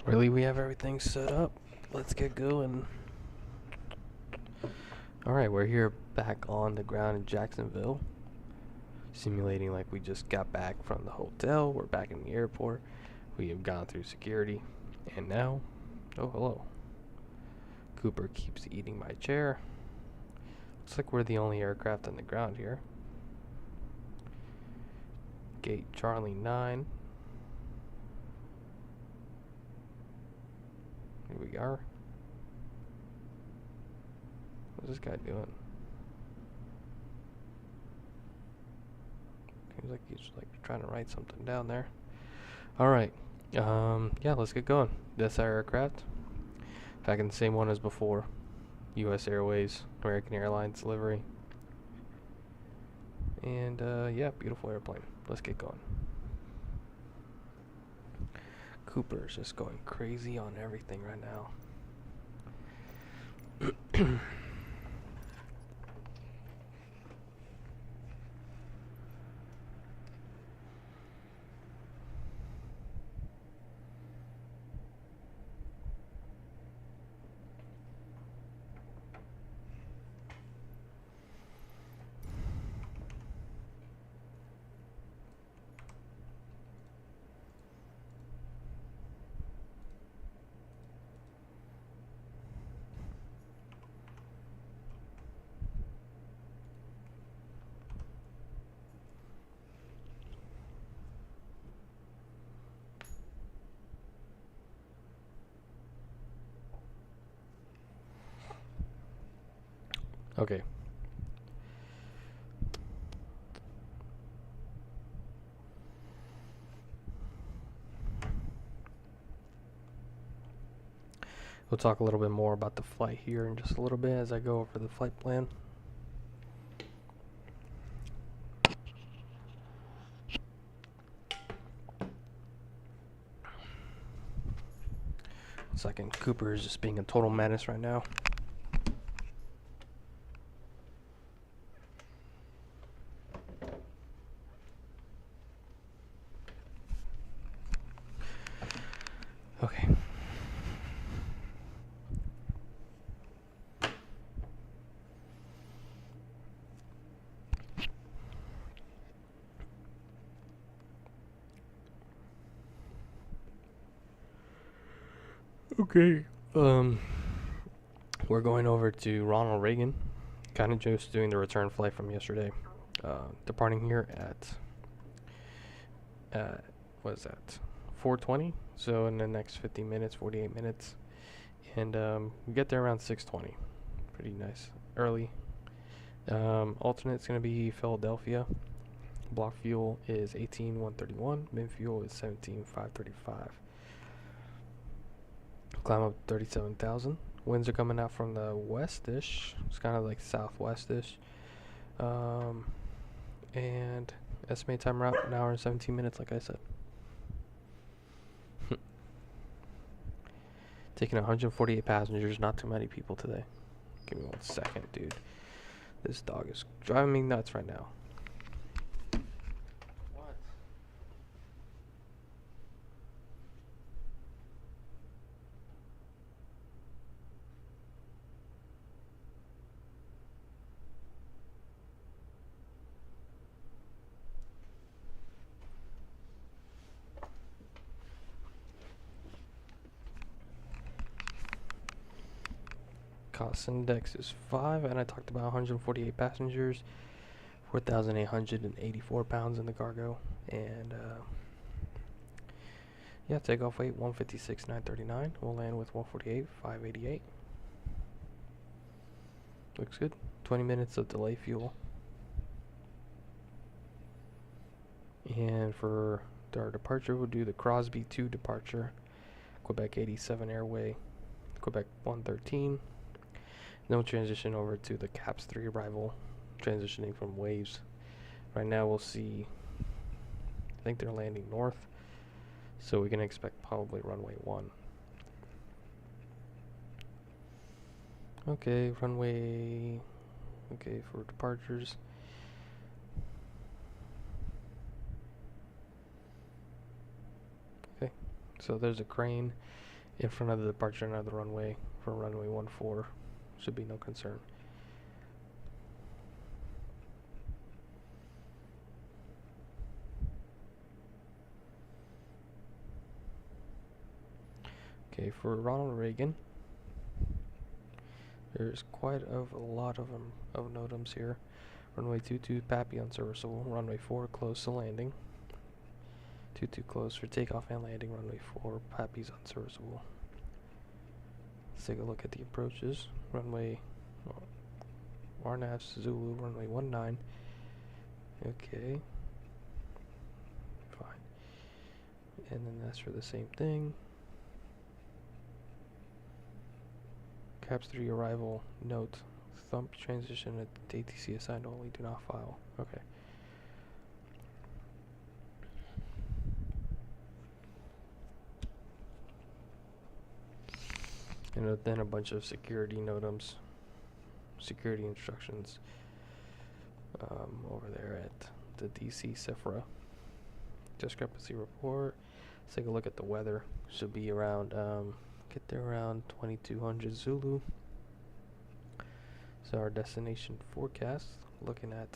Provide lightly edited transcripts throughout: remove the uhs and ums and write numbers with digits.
Really, we have everything set up. Let's get going. Alright, we're here back on the ground in Jacksonville. Simulating like we just got back from the hotel. We're back in the airport. We have gone through security. And now, oh hello. Cooper keeps eating my chair. Looks like we're the only aircraft on the ground here. Gate Charlie 9. Here we are. What's this guy doing? Seems like he's like trying to write something down there. Alright. Yeah, let's get going. That's our aircraft. Back in the same one as before. US Airways, American Airlines livery. And yeah, beautiful airplane. Let's get going. Cooper is just going crazy on everything right now. Okay. We'll talk a little bit more about the flight here in just a little bit as I go over the flight plan. Second, Cooper is just being a total menace right now. Okay. Okay. We're going over to Ronald Reagan. Kind of just doing the return flight from yesterday. Departing here at what is that? 4:20. So in the next 50 minutes, 48 minutes, and we get there around 6:20. Pretty nice, early. Alternate's gonna be Philadelphia. Block fuel is 18,131. Min fuel is 17,535. Climb up 37,000. Winds are coming out from the west-ish. It's kind of like southwest-ish. And estimated time route, an hour and 17 minutes, like I said. Taking 148 passengers, not too many people today. Give me 1 second, dude. This dog is driving me nuts right now. Cost index is 5, and I talked about 148 passengers, 4,884 pounds in the cargo, and yeah, takeoff weight 156,939. We'll land with 148,588. Looks good. 20 minutes of delay fuel. And for our departure, we'll do the Crosby 2 departure, Quebec 87 Airway, Quebec 113. Then we'll transition over to the CAPS 3 arrival, transitioning from waves. Right now we'll see, I think they're landing north, so we can expect probably runway 1. Okay, runway, okay, for departures. Okay, so there's a crane in front of the departure and of the runway for runway 14. Should be no concern. Okay, for Ronald Reagan, there's quite a lot of NOTAMs here. Runway 22, Pappy unserviceable. Runway 4, closed to landing. 22 closed for takeoff and landing. Runway 4, Pappy's unserviceable. Let's take a look at the approaches. Runway RNAV Zulu, runway 19. Okay. Fine. And then that's for the same thing. Caps 3 arrival note. Thump transition at ATC assigned only, do not file. Okay. And then a bunch of security NOTAMs, security instructions over there at the DC CIFRA. Discrepancy report. Let's take a look at the weather. Should be around, get there around 2200 Zulu. So our destination forecast, looking at,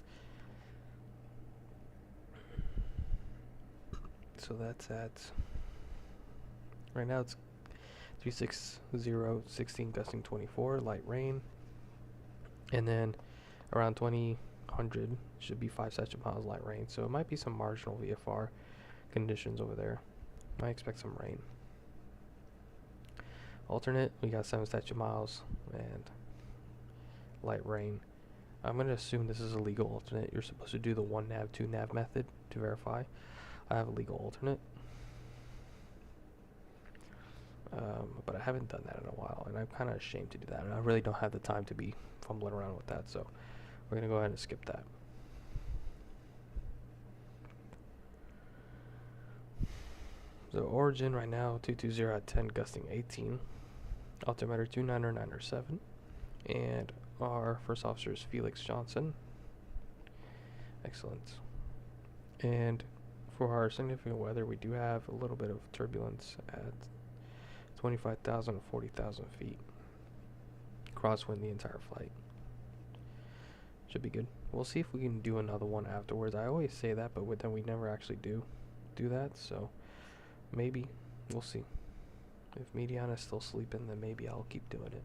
so that's at, right now it's 360, 16 gusting 24, light rain. And then around 2000 should be 5 statute miles light rain. So it might be some marginal VFR conditions over there. Might expect some rain. Alternate, we got 7 statute miles and light rain. I'm going to assume this is a legal alternate. You're supposed to do the 1 nav, 2 nav method to verify. I have a legal alternate. But I haven't done that in a while, and I'm kind of ashamed to do that, and I really don't have the time to be fumbling around with that, so we're going to go ahead and skip that. So origin right now, 220 at 10, gusting 18. Altimeter 29907. And our first officer is Felix Johnson. Excellent. And for our significant weather, we do have a little bit of turbulence at 25,000 to 40,000 feet. Crosswind the entire flight. Should be good. We'll see if we can do another one afterwards. I always say that, but then we never actually do that, so maybe. We'll see. If Mediana's still sleeping, then maybe I'll keep doing it.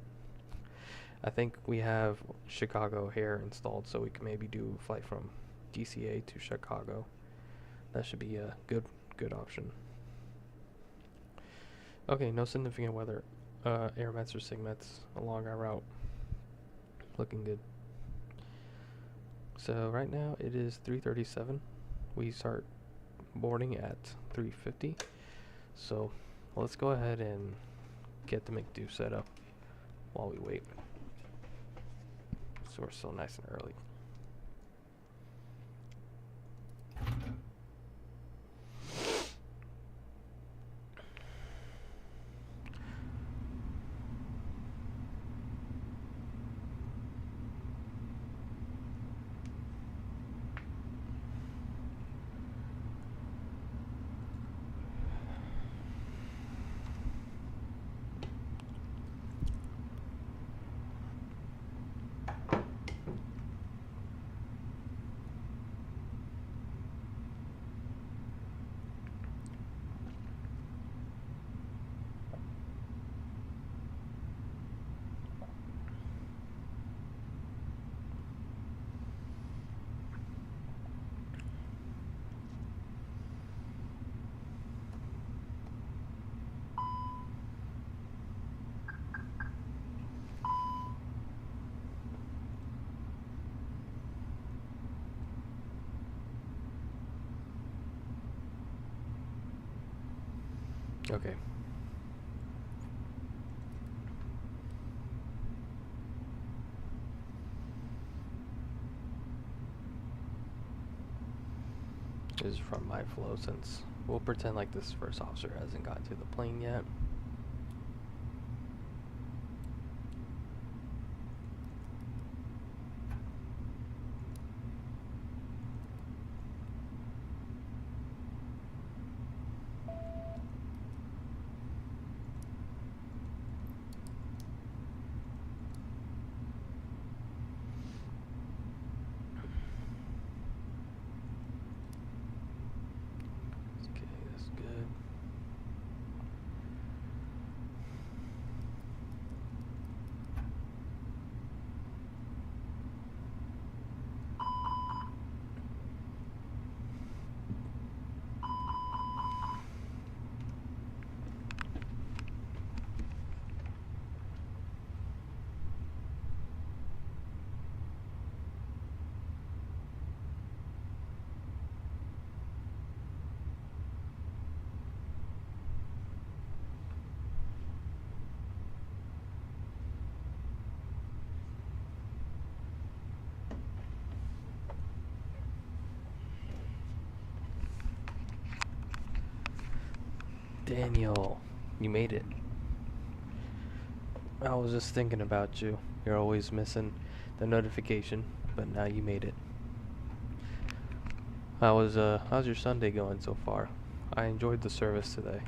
I think we have Chicago here installed, so we can maybe do a flight from DCA to Chicago. That should be a good option. Okay, no significant weather. Airmets or SIGMETs along our route. Looking good. So right now it is 3:37. We start boarding at 3:50. So let's go ahead and get the McDo set up while we wait. So we're still nice and early. Okay. This is from my flow, since we'll pretend like this first officer hasn't gotten to the plane yet. Daniel, you made it. I was just thinking about you. You're always missing the notification, but now you made it. How's your Sunday going so far? I enjoyed the service today.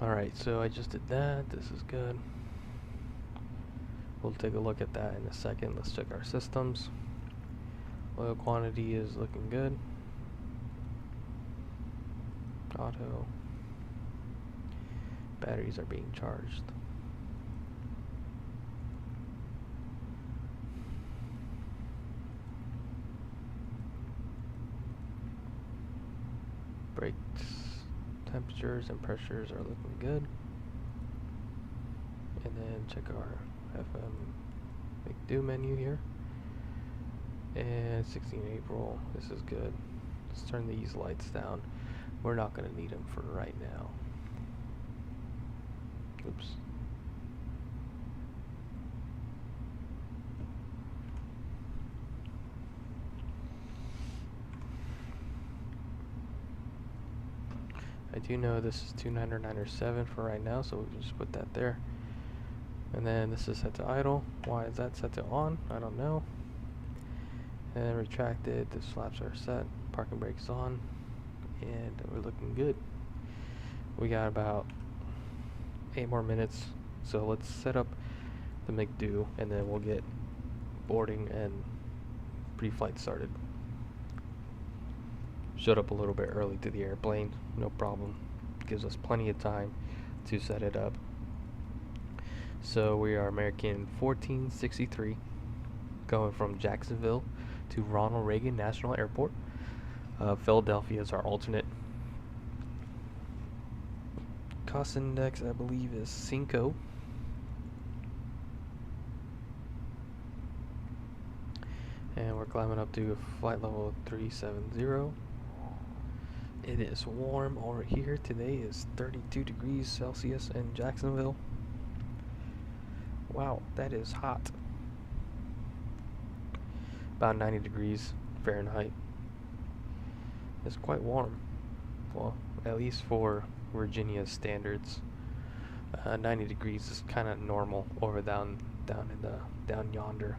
Alright, so I just did that. This is good. We'll take a look at that in a second. Let's check our systems. Oil quantity is looking good. Auto. Batteries are being charged. Brakes, temperatures and pressures are looking good. And then check our FM McDo menu here. And 16 April, this is good. Let's turn these lights down. We're not going to need them for right now. Oops. I do know this is 2997 for right now, so we can just put that there. And then this is set to idle. Why is that set to on? I don't know. And then retracted, the flaps are set, parking brakes on, and we're looking good. We got about 8 more minutes, so let's set up the McDo, and then we'll get boarding and pre-flight started. Showed up a little bit early to the airplane, no problem. Gives us plenty of time to set it up. So we are American 1463, going from Jacksonville to Ronald Reagan National Airport. Philadelphia is our alternate. Cost index, I believe, is 5. And we're climbing up to flight level 370. It is warm over here. Today is 32 degrees Celsius in Jacksonville. Wow, that is hot. About 90 degrees Fahrenheit. It's quite warm. Well, at least for Virginia standards. 90 degrees is kind of normal over down yonder.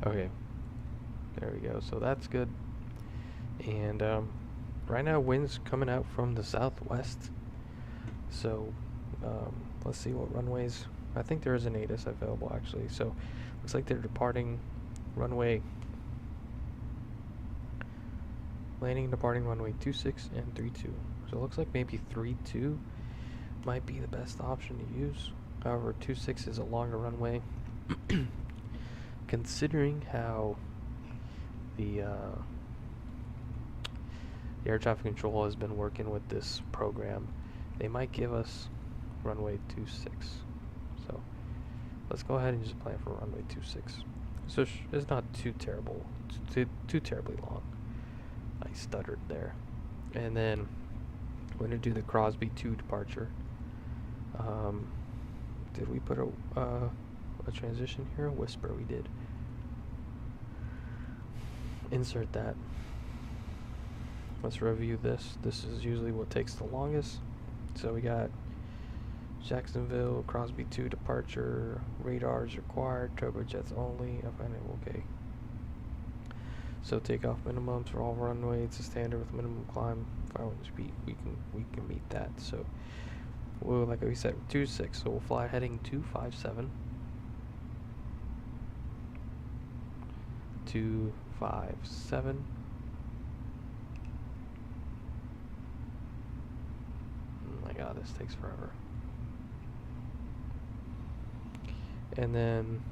Okay, there we go. So that's good. And right now, wind's coming out from the southwest. So let's see what runways. I think there is an ATIS available actually. So looks like they're departing runway. Landing and departing runway 26 and 32. So it looks like maybe 32 might be the best option to use. However, 26 is a longer runway. Considering how the air traffic control has been working with this program, they might give us runway 26. So let's go ahead and just plan for runway 26. So it's not too terrible, too terribly long. I stuttered there. And then we're going to do the Crosby 2 departure. Did we put a transition here? Whisper, we did. Insert that. Let's review this. This is usually what takes the longest. So we got Jacksonville, Crosby 2 departure, radars required, turbojets only. I find it okay. So takeoff minimums for all runways. It's a standard with minimum climb 500 feet. We can meet that. So we'll, like we said, 26. So we'll fly heading 257. 257. Oh my god, this takes forever. And then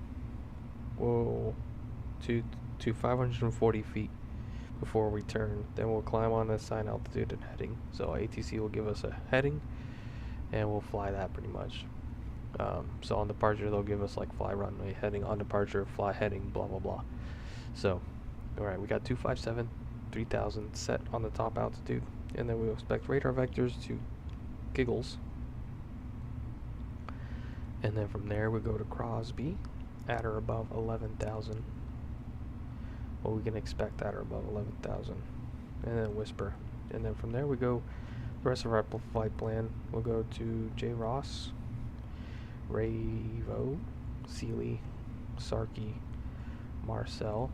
we'll to 540 feet before we turn. Then we'll climb on the assigned altitude and heading. So ATC will give us a heading, and we'll fly that pretty much. So on departure, they'll give us like fly runway heading. On departure, fly heading, blah blah blah. So, alright, we got 257, 3000 set on the top altitude. And then we'll expect radar vectors to giggles. And then from there we go to Crosby at or above 11,000. What we can expect at or above 11,000. And then Whisper. And then from there we go, the rest of our flight plan, we'll go to J. Ross, Ravo, Sealy, Sarky, Marcel,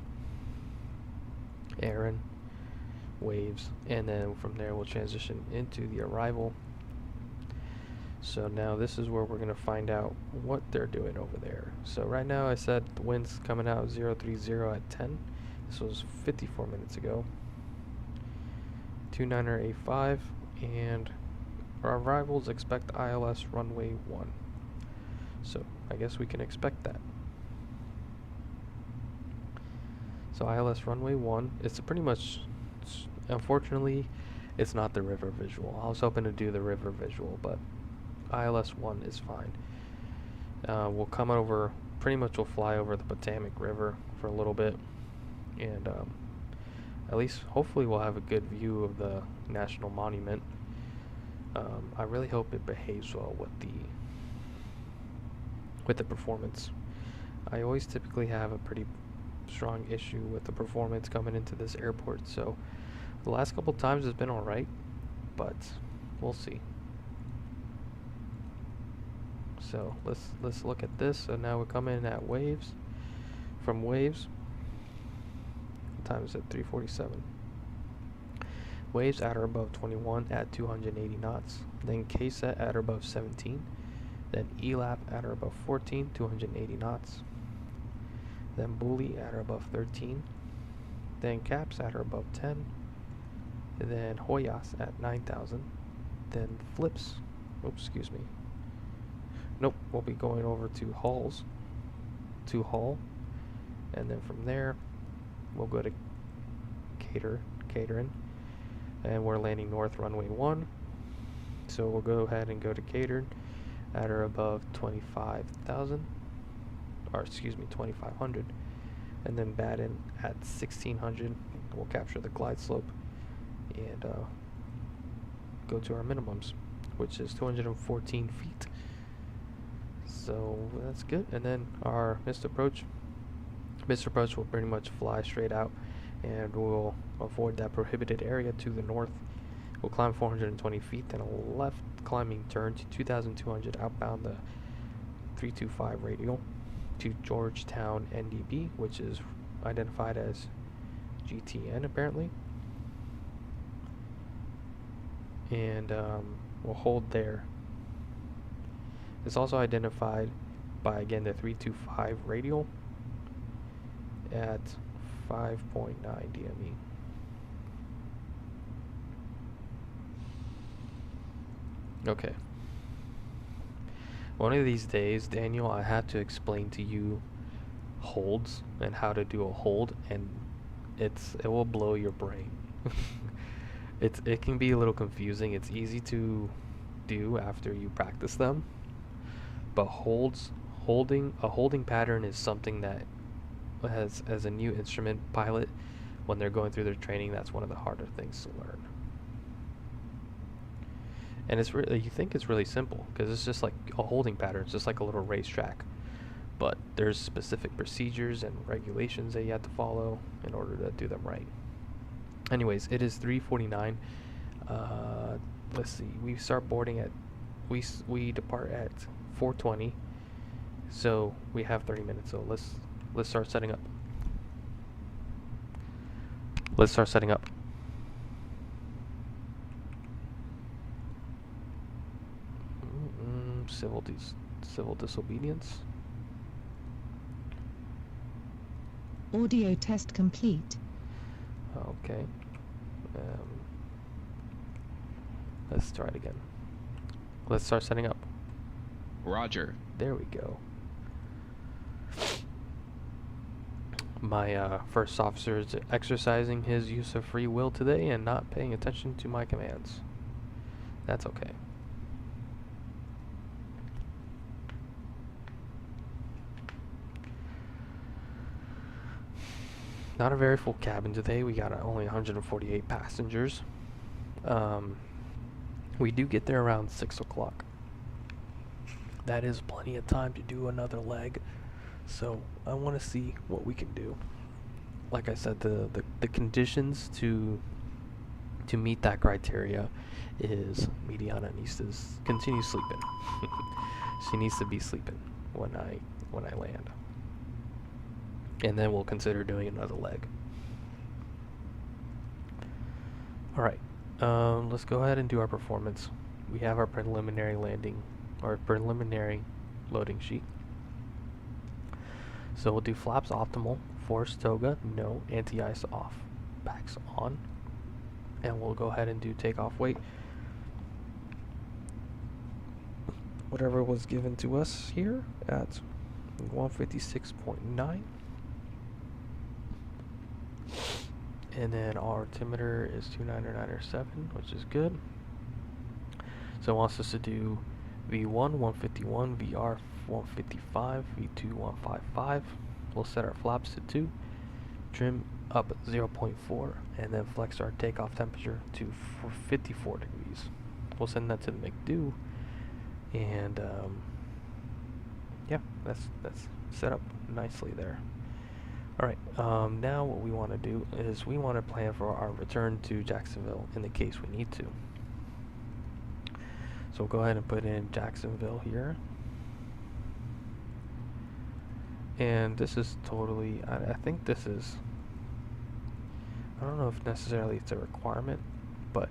Aaron, Waves, and then from there we'll transition into the arrival. So now this is where we're going to find out what they're doing over there. So right now I said the wind's coming out 030 at 10. This was 54 minutes ago. 2985, and our arrivals expect ILS runway 1. So I guess we can expect that. So ILS runway 1, it's pretty much, unfortunately, it's not the river visual. I was hoping to do the river visual, but ILS 1 is fine. We'll come over, pretty much we'll fly over the Potomac River for a little bit, and at least hopefully we'll have a good view of the National Monument. I really hope it behaves well with the performance. I always typically have a pretty strong issue with the performance coming into this airport, so the last couple times it's been alright, but we'll see. So let's look at this. So now we come in at Waves. From Waves, time is at 3:47. Waves at or above 21 at 280 knots. Then KSET at or above 17. Then ELAP at or above 14, 280 knots. Then Bully at or above 13. Then Caps at or above 10. And then Hoyas at 9,000. Then Flips. Oops, excuse me. Nope, we'll be going over to Hull. And then from there, we'll go to Catering. And we're landing north runway 1. So we'll go ahead and go to Catering at or above 25,000. Or excuse me, 2,500. And then Baden at 1,600. We'll capture the glide slope and go to our minimums, which is 214 feet. So that's good. And then our missed approach will pretty much fly straight out, and we'll avoid that prohibited area to the north. We'll climb 420 feet, then a left climbing turn to 2,200 outbound the 325 radial to Georgetown NDB, which is identified as GTN apparently. And we'll hold there. It's also identified by, again, the 325 radial at 5.9 DME. Okay. One of these days, Daniel, I have to explain to you holds and how to do a hold, and it will blow your brain. It can be a little confusing. It's easy to do after you practice them, but holding pattern is something that as a new instrument pilot, when they're going through their training, that's one of the harder things to learn. And it's really, you think it's really simple because it's just like a holding pattern. It's just like a little racetrack, but there's specific procedures and regulations that you have to follow in order to do them right. Anyways, it is 3:49. Let's see. We start boarding at we depart at 4:20. So we have 30 minutes. So let's start setting up. Let's start setting up. Civil disobedience. Audio test complete. Okay. Let's try it again. Let's start setting up. Roger. There we go. My first officer is exercising his use of free will today and not paying attention to my commands. That's okay. Not a very full cabin today. We got only 148 passengers. Um, we do get there around 6 o'clock. That is plenty of time to do another leg. So I want to see what we can do. Like I said, the conditions to meet that criteria is Mediana needs to continue sleeping. She needs to be sleeping when I land. And then we'll consider doing another leg. Alright, let's go ahead and do our performance. We have our preliminary landing, or preliminary loading sheet. So we'll do flaps optimal, force toga, no, anti-ice off, packs on, and we'll go ahead and do takeoff weight. Whatever was given to us here at 156.9. And then our altimeter is 29907, which is good. So it wants us to do V1 151, VR 155, V2 155. We'll set our flaps to 2, trim up 0.4, and then flex our takeoff temperature to 54 degrees. We'll send that to the McDo, and yeah, that's set up nicely there. Alright, now what we want to do is we want to plan for our return to Jacksonville in the case we need to. So we'll go ahead and put in Jacksonville here. And this is totally, I think this is, I don't know if necessarily it's a requirement, but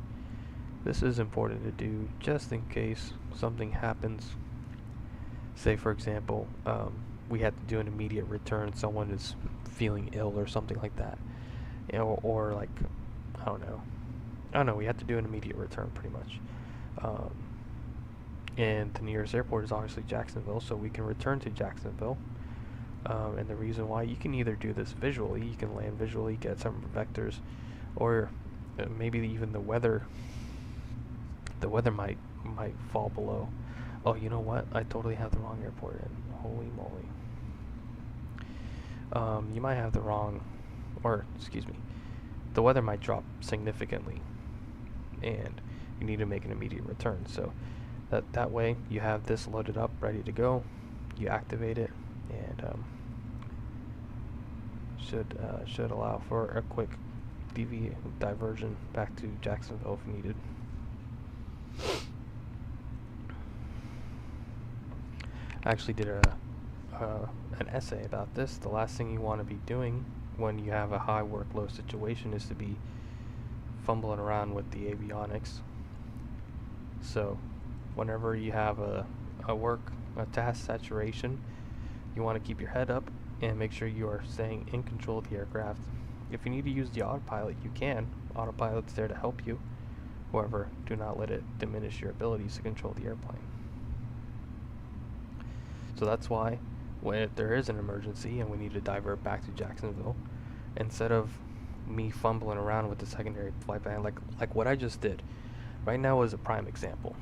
this is important to do just in case something happens. Say for example, we had to do an immediate return, someone is feeling ill or something like that, you know, or like, I don't know, we had to do an immediate return pretty much. And the nearest airport is obviously Jacksonville, so we can return to Jacksonville. And the reason why, you can either do this visually, you can land visually, get some vectors, or maybe even the weather might fall below. Oh, you know what? I totally have the wrong airport in. Holy moly. You might have the wrong, or excuse me, the weather might drop significantly, and you need to make an immediate return. So that way you have this loaded up, ready to go. You activate it, and should allow for a quick diversion back to Jacksonville if needed. I actually did an essay about this. The last thing you want to be doing when you have a high workload situation is to be fumbling around with the avionics. So whenever you have a task saturation, you want to keep your head up and make sure you are staying in control of the aircraft. If you need to use the autopilot, you can. Autopilot's there to help you. However, do not let it diminish your abilities to control the airplane. So that's why if there is an emergency and we need to divert back to Jacksonville, instead of me fumbling around with the secondary flight plan, like what I just did, right now is a prime example.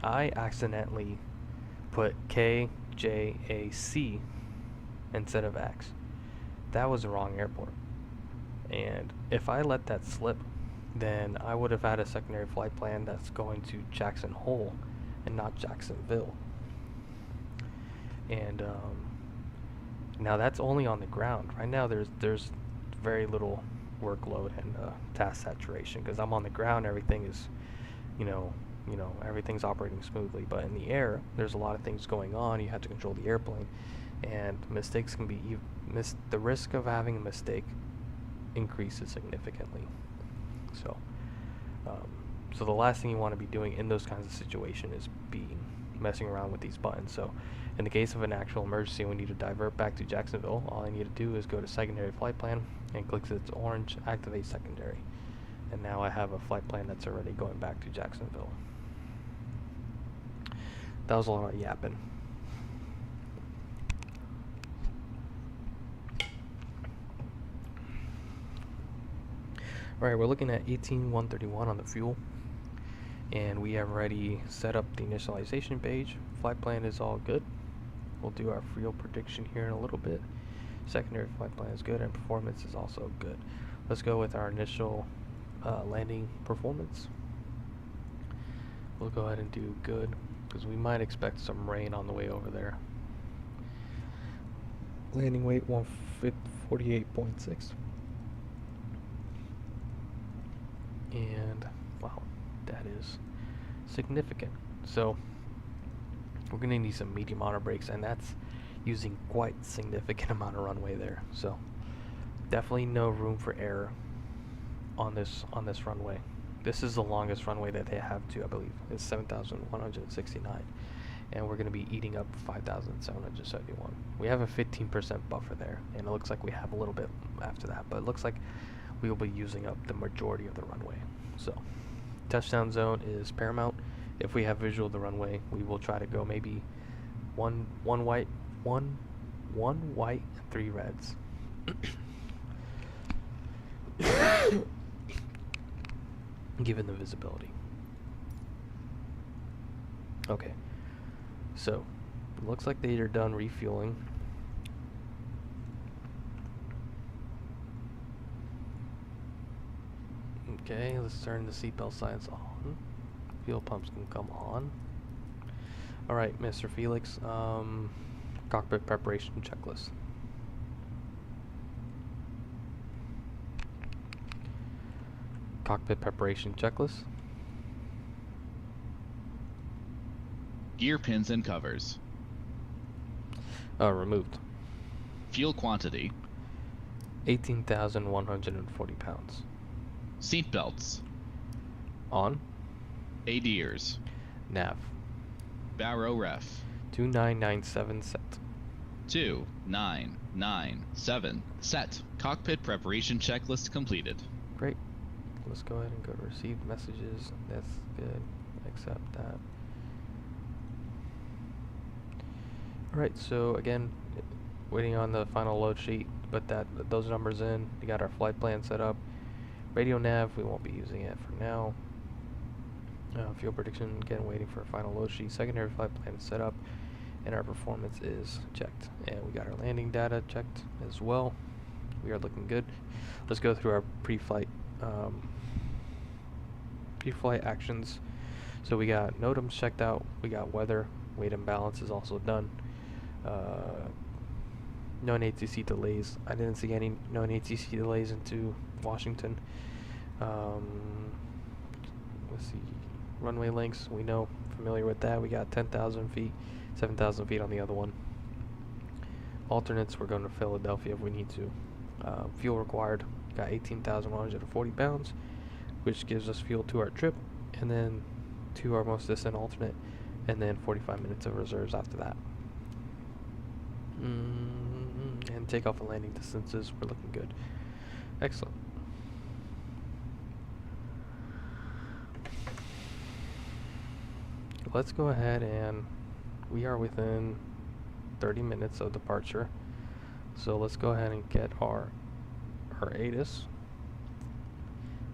I accidentally put KJAC instead of X. That was the wrong airport. And if I let that slip, then I would have had a secondary flight plan that's going to Jackson Hole and not Jacksonville. And now that's only on the ground. Right now there's very little workload and task saturation because I'm on the ground. Everything is, everything's operating smoothly. But in the air, there's a lot of things going on. You have to control the airplane, and mistakes can be the risk of having a mistake increases significantly. So the last thing you want to be doing in those kinds of situations is messing around with these buttons. So in the case of an actual emergency, we need to divert back to Jacksonville. All I need to do is go to secondary flight plan and click this orange activate secondary. And now I have a flight plan that's already going back to Jacksonville. That was a lot of yapping. Alright, we're looking at 18131 on the fuel. And we have already set up the initialization page. Flight plan is all good. We'll do our fuel prediction here in a little bit. Secondary flight plan is good, and performance is also good. Let's go with our initial landing performance. we'll go ahead and do good, because we might expect some rain on the way over there. Landing weight 148.6. And wow, that is significant. So we're gonna need some medium honor brakes, and that's using quite significant amount of runway there. So definitely no room for error on this runway. This is the longest runway that they have too, I believe. It's 7,169, and we're gonna be eating up 5,771. We have a 15% buffer there, and it looks like we have a little bit after that, but it looks like we will be using up the majority of the runway. So touchdown zone is paramount. If we have visual of the runway, we will try to go maybe one white and 3 reds. Given the visibility. Okay, so it looks like they are done refueling. Okay, let's turn the seatbelt signs on. Fuel pumps can come on. Alright, Mr. Felix, cockpit preparation checklist. Cockpit preparation checklist. Gear pins and covers. Removed. Fuel quantity. 18,140 pounds. Seat belts. On. ADIRS. Nav. Barrow ref. 2997 set. 2997 set. Cockpit preparation checklist completed. Great. Let's go ahead and go to received messages. That's good. Accept that. Alright, so again, waiting on the final load sheet. Put those numbers in. We got our flight plan set up. Radio nav, we won't be using it for now. Fuel prediction, again, waiting for a final load sheet. Secondary flight plan is set up, and our performance is checked. And we got our landing data checked as well. We are looking good. Let's go through our pre-flight actions. So we got NOTAMs checked out. We got weather, weight and balance is also done. Known ATC delays. I didn't see any known ATC delays into Washington. Let's see. Runway lengths, we know, familiar with that. We got 10,000 feet, 7,000 feet on the other one. Alternates, we're going to Philadelphia if we need to. Fuel required, got 18,140 pounds, which gives us fuel to our trip, and then to our most distant alternate, and then 45 minutes of reserves after that. And takeoff and landing distances, we're looking good. Excellent. Let's go ahead, and we are within 30 minutes of departure. So let's go ahead and get our ATIS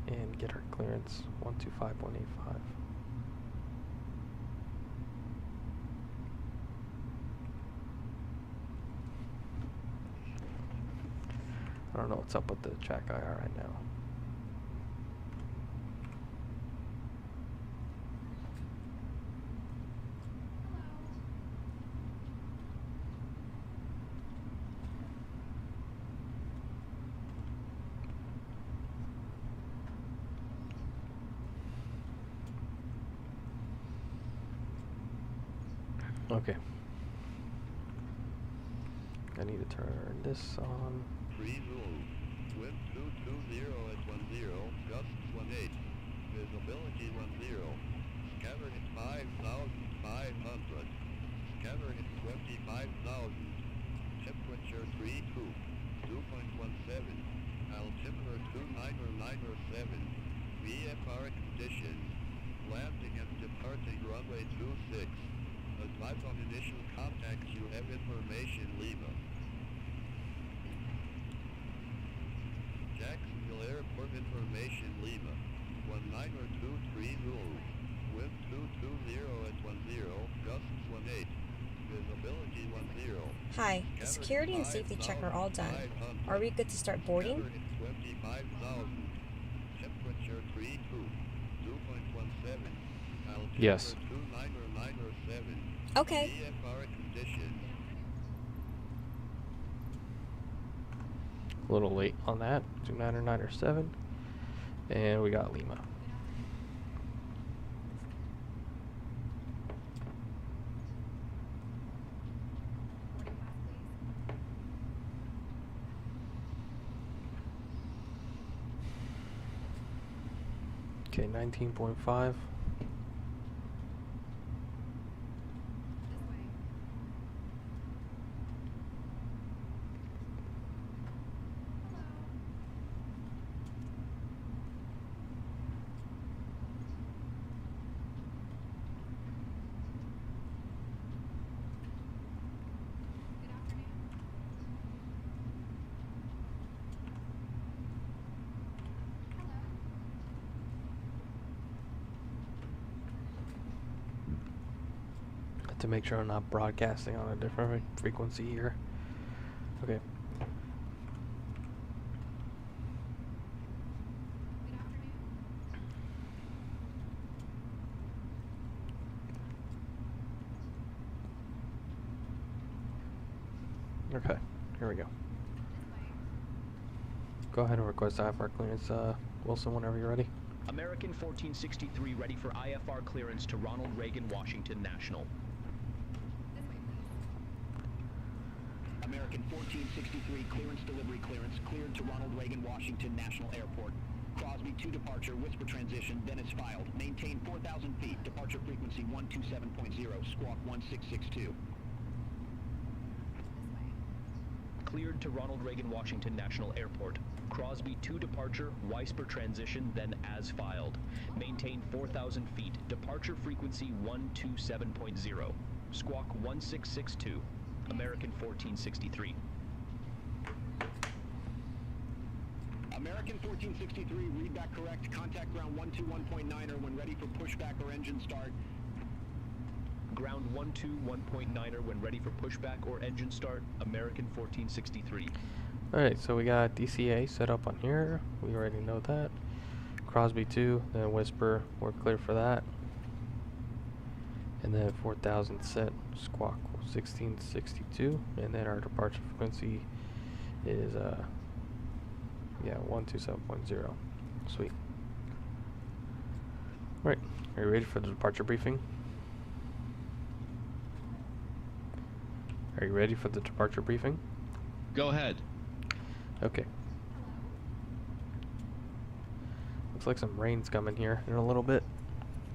and get our clearance 125185. I don't know what's up with the track IR right now. Okay. I need to turn this on. Free rule. Wind 220 at 10, gust 18. Visibility 10. Scatter at 5,500. Scatter at 25,000. Temperature 32. 2.17. Altimeter 2997. VFR conditions. Landing and departing runway 26. Advise on initial contact, you have information, Lima. Jacksonville Airport information, Lima. 1923 rule. Wind 220 at 10, gusts 18. Visibility 10. Hi, the security and safety check are all done. Are we good to start boarding? 25,000. Temperature 32. 2.17. Altimeter Yes. 290907. Okay. VFR conditions. A little late on that. 290907. And we got Lima. Okay, 19.5. To make sure I'm not broadcasting on a different frequency here. Okay. Okay, here we go. Go ahead and request IFR clearance, Wilson, whenever you're ready. American 1463 ready for IFR clearance to Ronald Reagan, Washington National. American 1463 clearance delivery clearance cleared to Ronald Reagan, Washington National Airport. Crosby 2 departure, whisper transition, then is filed. Maintain 4,000 feet, departure frequency 127.0, squawk 1662. Cleared to Ronald Reagan, Washington National Airport. Crosby 2 departure, whisper transition, then as filed. Maintain 4,000 feet, departure frequency 127.0, squawk 1662. American 1463. American 1463, read back correct. Contact ground 121.9er when ready for pushback or engine start. Ground 121.9er when ready for pushback or engine start. American 1463. Alright, so we got DCA set up on here. We already know that. Crosby 2, then Whisper, we're clear for that. And then 4,000 set, squawk 1662. And then our departure frequency is, 127.0. Sweet. Alright, are you ready for the departure briefing? Are you ready for the departure briefing? Go ahead. Okay. Looks like some rain's coming here in a little bit.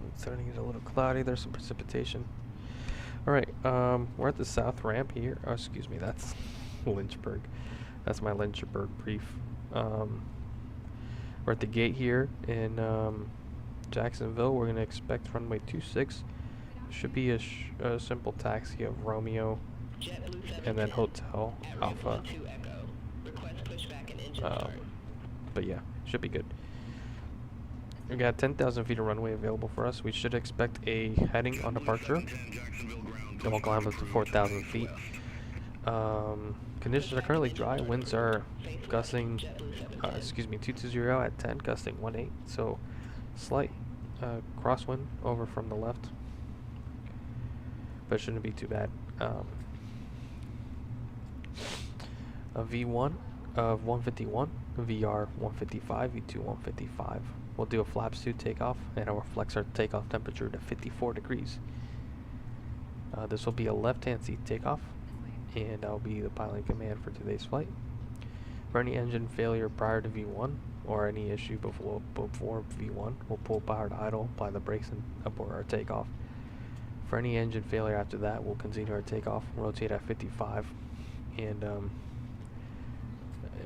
It's starting to get a little cloudy. There's some precipitation. Alright, we're at the south ramp here. Oh, excuse me, that's Lynchburg. That's my Lynchburg brief. We're at the gate here in Jacksonville. We're going to expect runway 26. Should be a simple taxi of Romeo and then Hotel Alpha. But yeah, should be good. We got 10,000 feet of runway available for us. We should expect a heading on departure. Then we'll climb up to 4,000 feet. Conditions are currently dry. Winds are gusting, 220 at 10, gusting 18. So slight crosswind over from the left, but it shouldn't be too bad. A V1 of 151, VR 155, V2 155. We'll do a flaps 2 takeoff, and I'll flex our takeoff temperature to 54 degrees. This will be a left-hand seat takeoff, and I'll be the pilot in command for today's flight. For any engine failure prior to V1, or any issue before V1, we'll pull power to idle, apply the brakes, and abort our takeoff. For any engine failure after that, we'll continue our takeoff, rotate at 55, and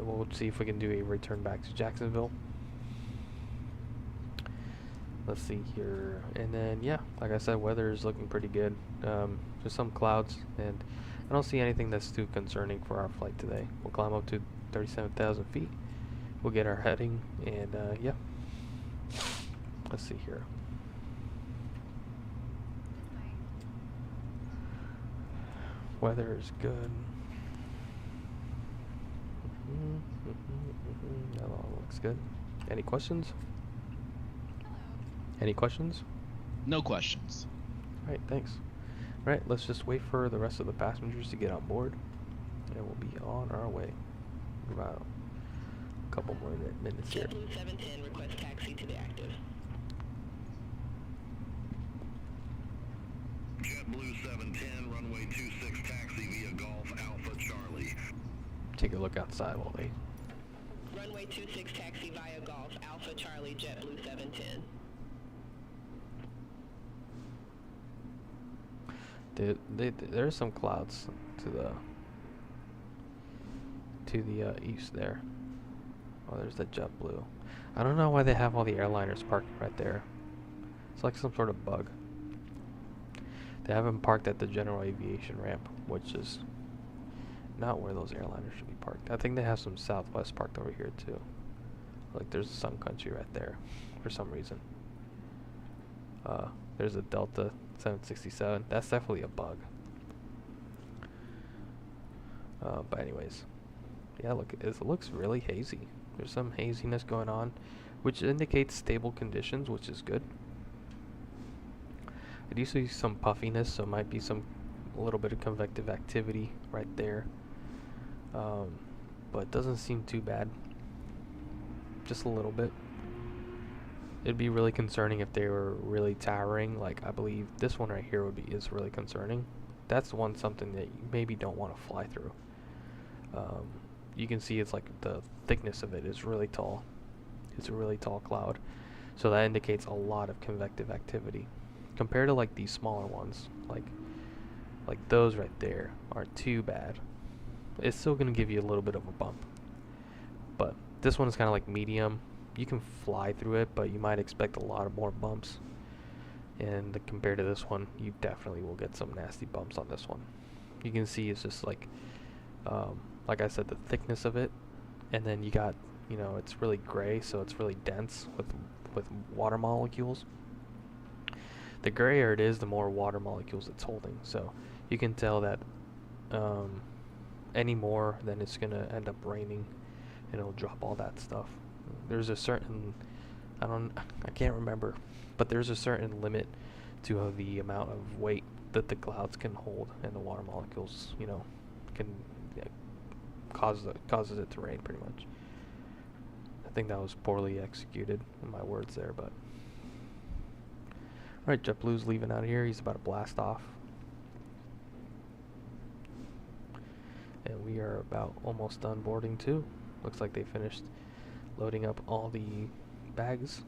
we'll see if we can do a return back to Jacksonville. Let's see here, and then yeah, like I said, weather is looking pretty good. Just some clouds, and I don't see anything that's too concerning for our flight today. We'll climb up to 37,000 feet. We'll get our heading, and yeah. Let's see here. Weather is good. That all looks good. Any questions? Any questions? No questions. Alright, thanks. Alright, let's just wait for the rest of the passengers to get on board, and we'll be on our way. About a couple more minutes here. JetBlue 710 request taxi to the active. JetBlue 710, runway 26 taxi via Golf Alpha Charlie. Take a look outside while they... Runway 26 taxi via Golf Alpha Charlie, JetBlue 710. There's some clouds to the east there. Oh, there's that JetBlue. I don't know why they have all the airliners parked right there. It's like some sort of bug. They have them parked at the general aviation ramp, which is not where those airliners should be parked. I think they have some Southwest parked over here too. Like there's Sun Country right there for some reason. There's a Delta 767. That's definitely a bug. But anyways, yeah, look, it looks really hazy. There's some haziness going on, which indicates stable conditions, which is good. I do see some puffiness, so it might be a little bit of convective activity right there. But it doesn't seem too bad. Just a little bit. It'd be really concerning if they were really towering. Like I believe this one right here is really concerning. That's something that you maybe don't want to fly through. You can see it's like the thickness of it is really tall. It's a really tall cloud, so that indicates a lot of convective activity compared to like these smaller ones. Like those right there aren't too bad. It's still gonna give you a little bit of a bump, but this one is kind of like medium. You can fly through it, but you might expect a lot of more bumps. And compared to this one, you definitely will get some nasty bumps on this one. You can see it's just like I said, the thickness of it, and then you got, it's really gray, so it's really dense with water molecules. The grayer it is, the more water molecules it's holding. So you can tell that any more, then it's gonna end up raining, and it'll drop all that stuff. There's a certain, I can't remember, but there's a certain limit to the amount of weight that the clouds can hold, and the water molecules, can causes it to rain pretty much. I think that was poorly executed in my words there, but alright, JetBlue's leaving out of here. He's about to blast off, and we are about almost done boarding too. Looks like they finished loading up all the bags.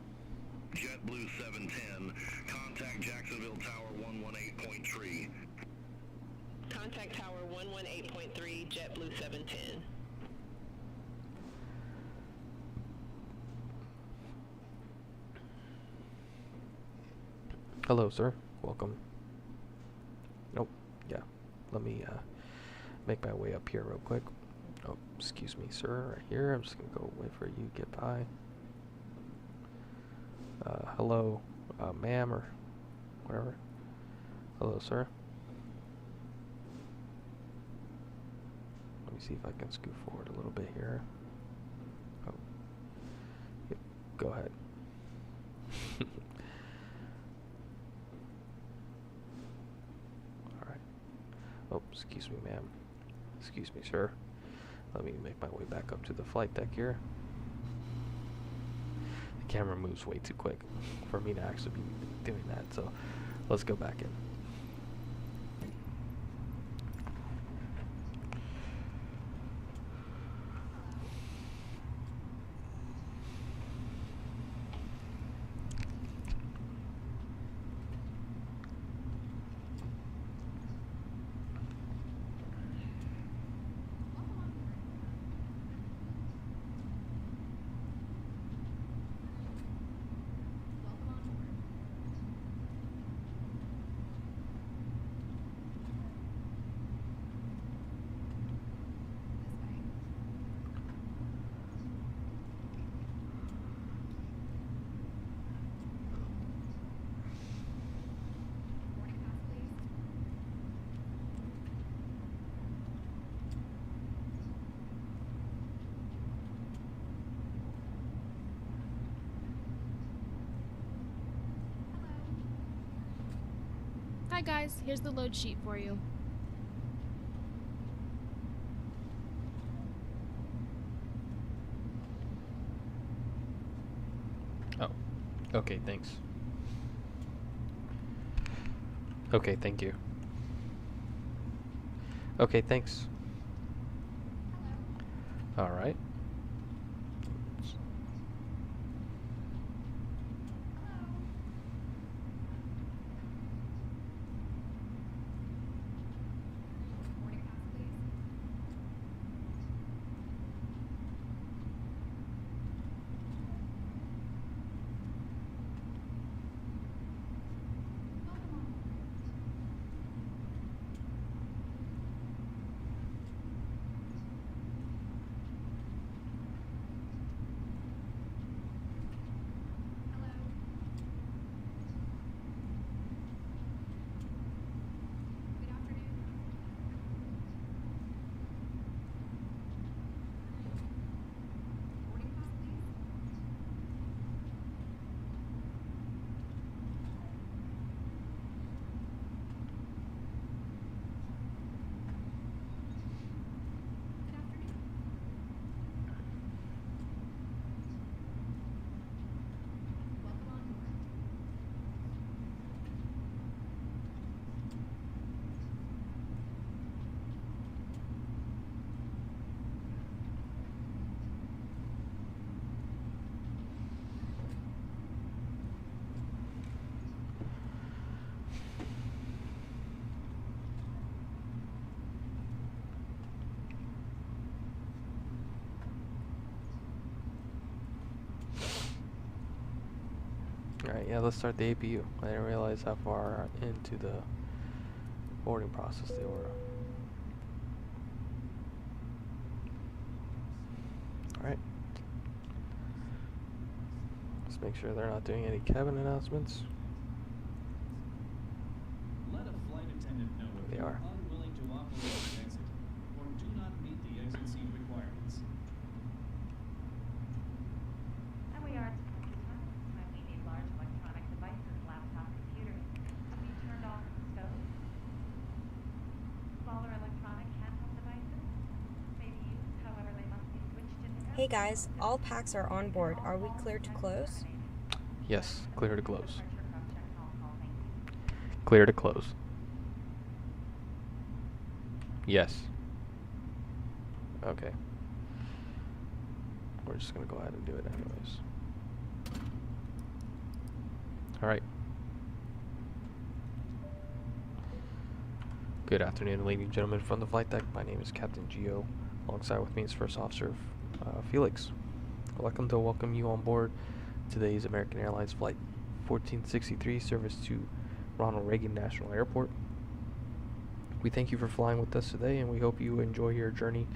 JetBlue 710, contact Jacksonville Tower 118.3. Contact Tower 118.3, JetBlue 710. Hello, sir. Welcome. Oh, yeah. Let me make my way up here real quick. Oh, excuse me, sir. Right here. I'm just gonna go wait for you to get by. Hello, ma'am, or whatever. Hello, sir. Let me see if I can scoot forward a little bit here. Oh, yep, go ahead. Alright. Oh, excuse me, ma'am. Excuse me, sir. Let me make my way back up to the flight deck here. The camera moves way too quick for me to actually be doing that, so let's go back in. Hi guys, here's the load sheet for you. Oh, okay, thanks. Okay, thank you. Okay, thanks. All right. Alright, yeah, let's start the APU. I didn't realize how far into the boarding process they were. Alright. Let's make sure they're not doing any cabin announcements. Let a flight attendant know if They you are. are unwilling to operate an exit or do not meet the exit seat requirements. And we are when we need large electronic devices, laptop computers, to be turned off the stove. Smaller electronic handheld devices may be used, however they must be switched into. Hey guys, all packs are on board. Are we clear to close? Yes, clear to close. Clear to close. Yes. Okay. We're just gonna go ahead and do it anyways. Alright. Good afternoon, ladies and gentlemen from the flight deck. My name is Captain Geo. Alongside with me is First Officer Felix. I'd like to welcome you on board today's American Airlines Flight 1463 service to Ronald Reagan National Airport. We thank you for flying with us today, and we hope you enjoy your journey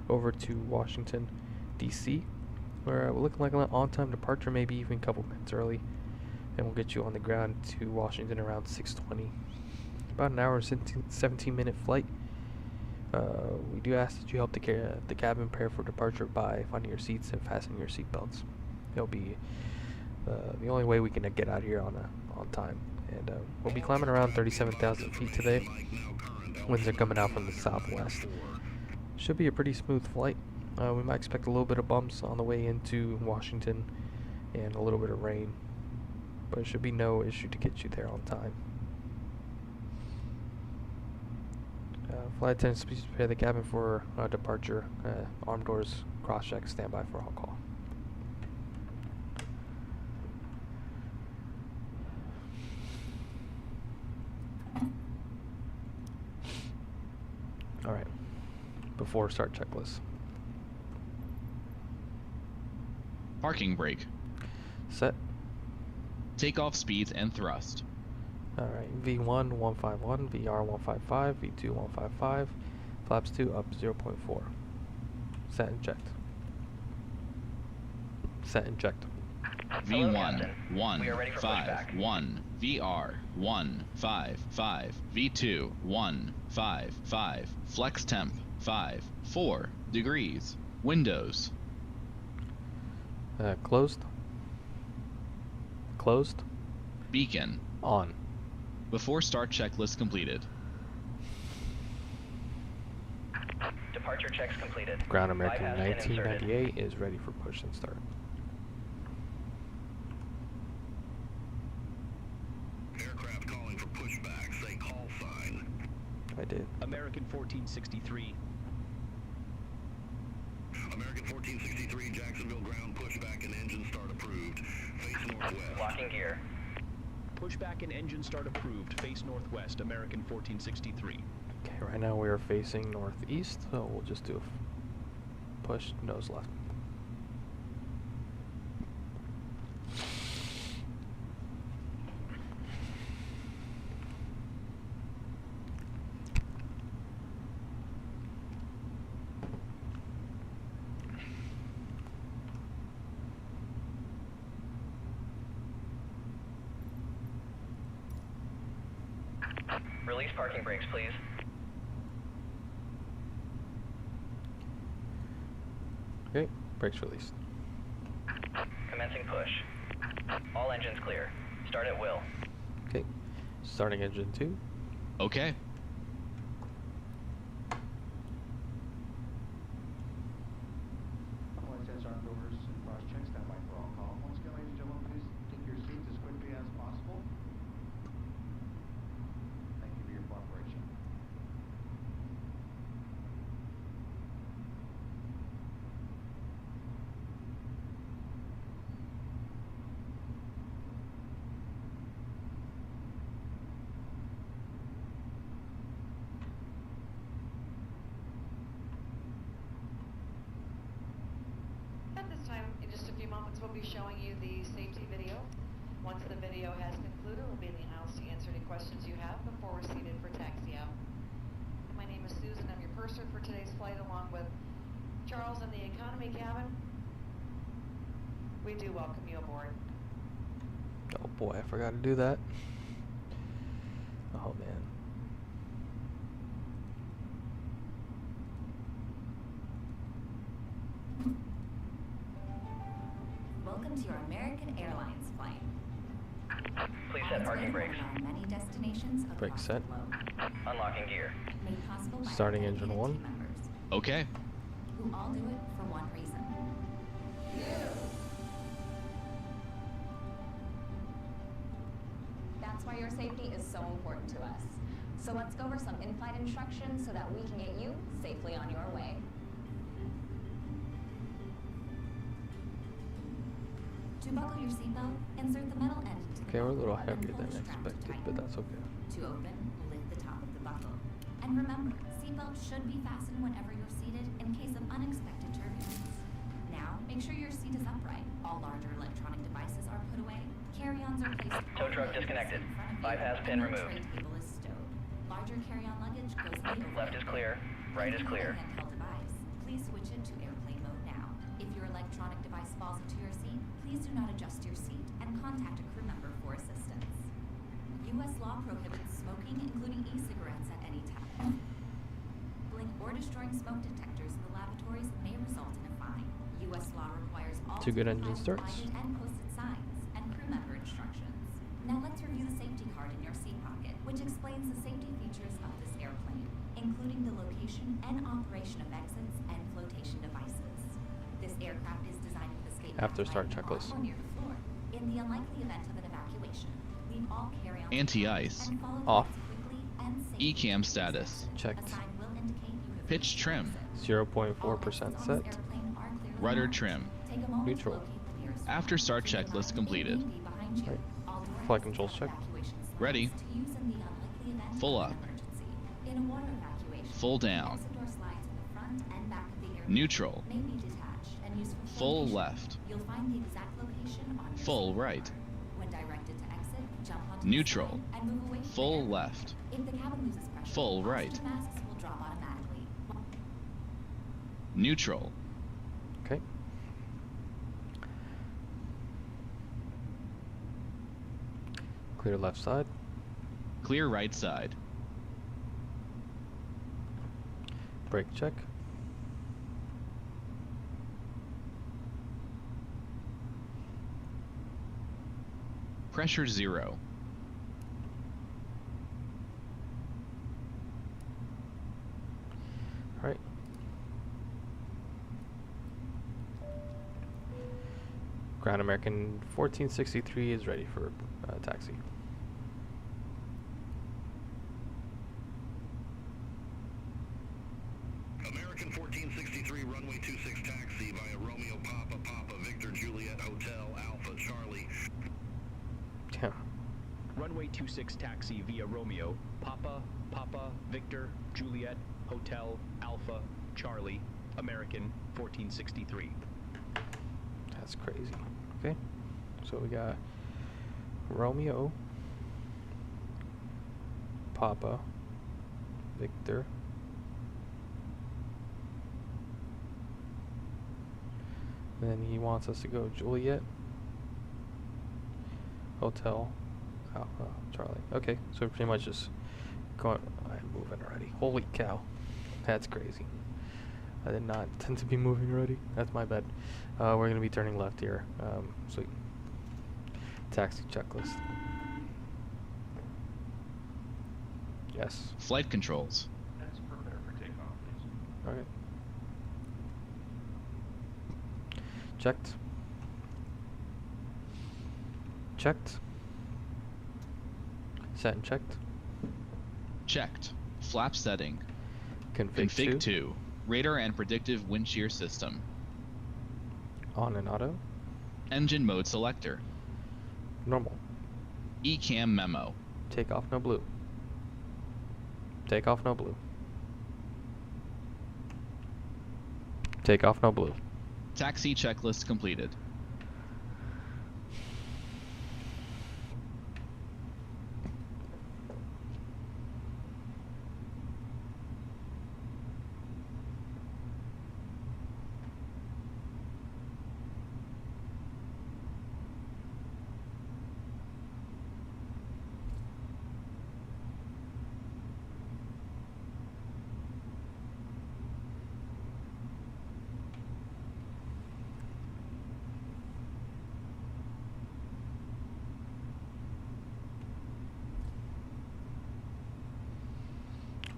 over to Washington, D.C., where we're looking like an on-time departure, maybe even a couple minutes early, and we'll get you on the ground to Washington around 6:20. About an hour and 17-minute flight. We do ask that you help the cabin prepare for departure by finding your seats and fastening your seat belts. It'll be the only way we can get out here on time. And we'll be climbing around 37,000 feet today. Winds are coming out from the southwest. Should be a pretty smooth flight. We might expect a little bit of bumps on the way into Washington and a little bit of rain, but it should be no issue to get you there on time. Flight attendants, please prepare the cabin for departure. Armed doors, cross-check, standby for on-call. Alright, before start checklist. Parking brake. Set. Takeoff speeds and thrust. Alright, V1 151, VR 155, V2 155, flaps 2 up 0.4. Set and checked. Set and checked. V1 151, VR 155, V2 155, flex temp 4 degrees, windows. Closed. Closed. Beacon On. Before start checklist completed. Departure checks completed. Ground American Bypass pin inserted. 1998 is ready for push and start. Aircraft calling for pushback. Say call sign. I did. American 1463. American 1463, Jacksonville ground pushback and engine start approved. Face northwest. Locking gear. Pushback and engine start approved. Face northwest. American 1463. Okay, right now we are facing northeast, so we'll just do a push nose left. Release parking brakes, please. Okay, brakes released. Commencing push. All engines clear. Start at will. Okay, starting engine 2. Okay. All lights armed doors and cross check. Stand by for all call. Once again, ladies and gentlemen, please take your seats as quickly as possible. Thank you for your cooperation. At this time, in just a few moments, we'll be showing you the safety video. Once the video has concluded, we'll be in the house to answer any questions you have before we're seated for taxi out. My name is Susan. I'm your purser for today's flight, along with Charles in the economy cabin. We do welcome you aboard. Oh boy, I forgot to do that. Oh man. Welcome to your American Airlines flight. Please set parking brakes. Many destinations Brake across set. the globe. Unlocking gear. Made possible by Starting our engine dedicated 1. team members, Okay. who all do it for one reason. That's why your safety is so important to us. So let's go over some in-flight instructions so that we can get you safely on your way. To buckle your seatbelt, insert the metal end into the Okay, we're a little buckle and heavier pull than the strap to expected, tighten. but that's okay. To open, lift the top of the buckle. And remember, seatbelts should be fastened whenever you're seated in case of unexpected turbulence. Now, make sure your seat is upright. All larger electronic devices are put away. Carry-ons are placed Tow truck over the disconnected. seat in front of you, Bypass and pin the removed. tray table is stowed. Larger carry-on luggage goes in the overhead Left is clear. Right is If you clear. have a handheld device, please switch it to airplane mode now. If your electronic device falls into your seat, please do not adjust your seat and contact a crew member for assistance. U.S. law prohibits smoking, including e-cigarettes, at any time. Blink or destroying smoke detectors in the lavatories may result in a fine. U.S. law requires all Two good engine certified starts. lighted and posted signs and crew member instructions. Now let's review the safety card in your seat pocket, which explains the safety features of this airplane, including the location and operation of exits and flotation devices. This aircraft is designed with escape After start on checklist. or near the floor. In the unlikely event of an evacuation, leave all carry-ons Anti-ice. and follow Off. flights quickly and safely. ECAM status. Checked. A sign will indicate you have Pitch trim. 0.4% set. Rudder trim. Take a moment to Neutral. locate the nearest After start checklist completed. Right. Flight controls check. Ready. Full up. In a water evacuation, Full down. exit door slides in the front and back of the airplane Neutral. may be detached and used for Full flotation. left. You'll find the exact location on your Full seat right. cover. When directed to exit, jump onto Neutral. the slide and move away from the Full airplane. left. If the cabin loses pressure, Full right. oxygen masks will drop automatically. Neutral. Okay. Clear left side. Clear right side. Brake check. Pressure 0. Ground American 1463 is ready for taxi. American 1463, runway 26 taxi via Romeo Papa Papa Victor Juliet Hotel Alpha Charlie. Yeah. Runway 26 taxi via Romeo, Papa, Papa, Victor, Juliet, Hotel, Alpha, Charlie, American 1463. That's crazy. Okay. So we got Romeo, Papa, Victor, then he wants us to go Juliet, Hotel, Alpha, Charlie. Okay, so we're pretty much just going. I'm moving already. Holy cow, that's crazy. I did not intend to be moving already. That's my bad. We're gonna be turning left here. Sweet. Taxi checklist. Yes. Flight controls. Let's prepare for takeoff, please. Okay. Checked. Checked. Set and checked. Checked. Flap setting. Config 2. Radar and predictive wind shear system. On and auto. Engine mode selector. Normal. ECAM memo. Take off no blue. Take off no blue. Take off no blue. Taxi checklist completed.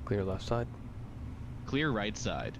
Clear left side. Clear right side.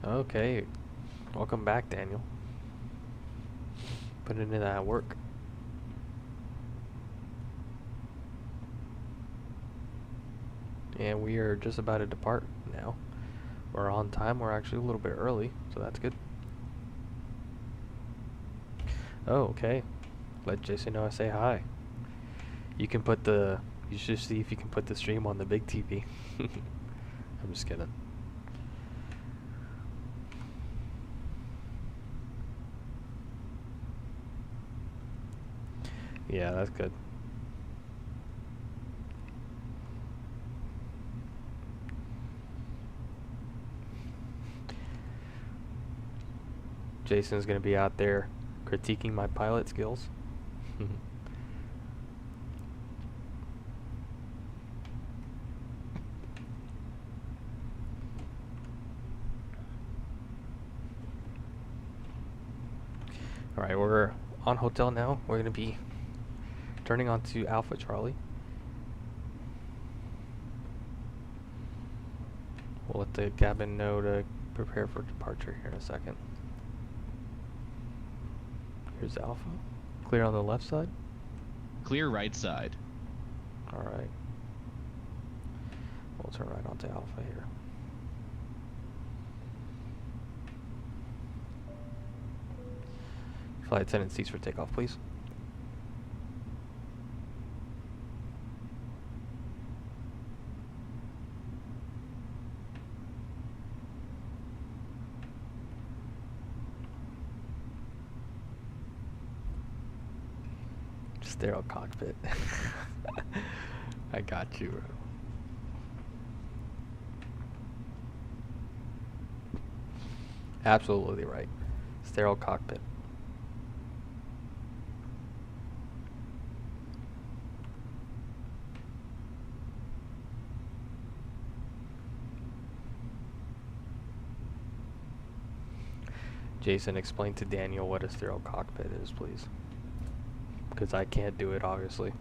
Okay. Welcome back, Daniel. Put into that work. And we are just about to depart now. We're on time. We're actually a little bit early, so that's good. Oh, okay. Let Jason know I say hi. You can put the... You should see if you can put the stream on the big TV. I'm just kidding. Yeah, that's good. Jason's gonna be out there critiquing my pilot skills. Alright, we're on hotel now. We're gonna be turning on to Alpha Charlie. We'll let the cabin know to Prepare for departure here in a second. Here's Alpha. Clear on the left side. Clear right side. Alright. We'll turn right onto Alpha here. Flight attendant seats for takeoff, please. Sterile cockpit. I got you, bro. Absolutely right. Sterile cockpit. Jason, explain to Daniel what a sterile cockpit is, please. Because I can't do it, obviously.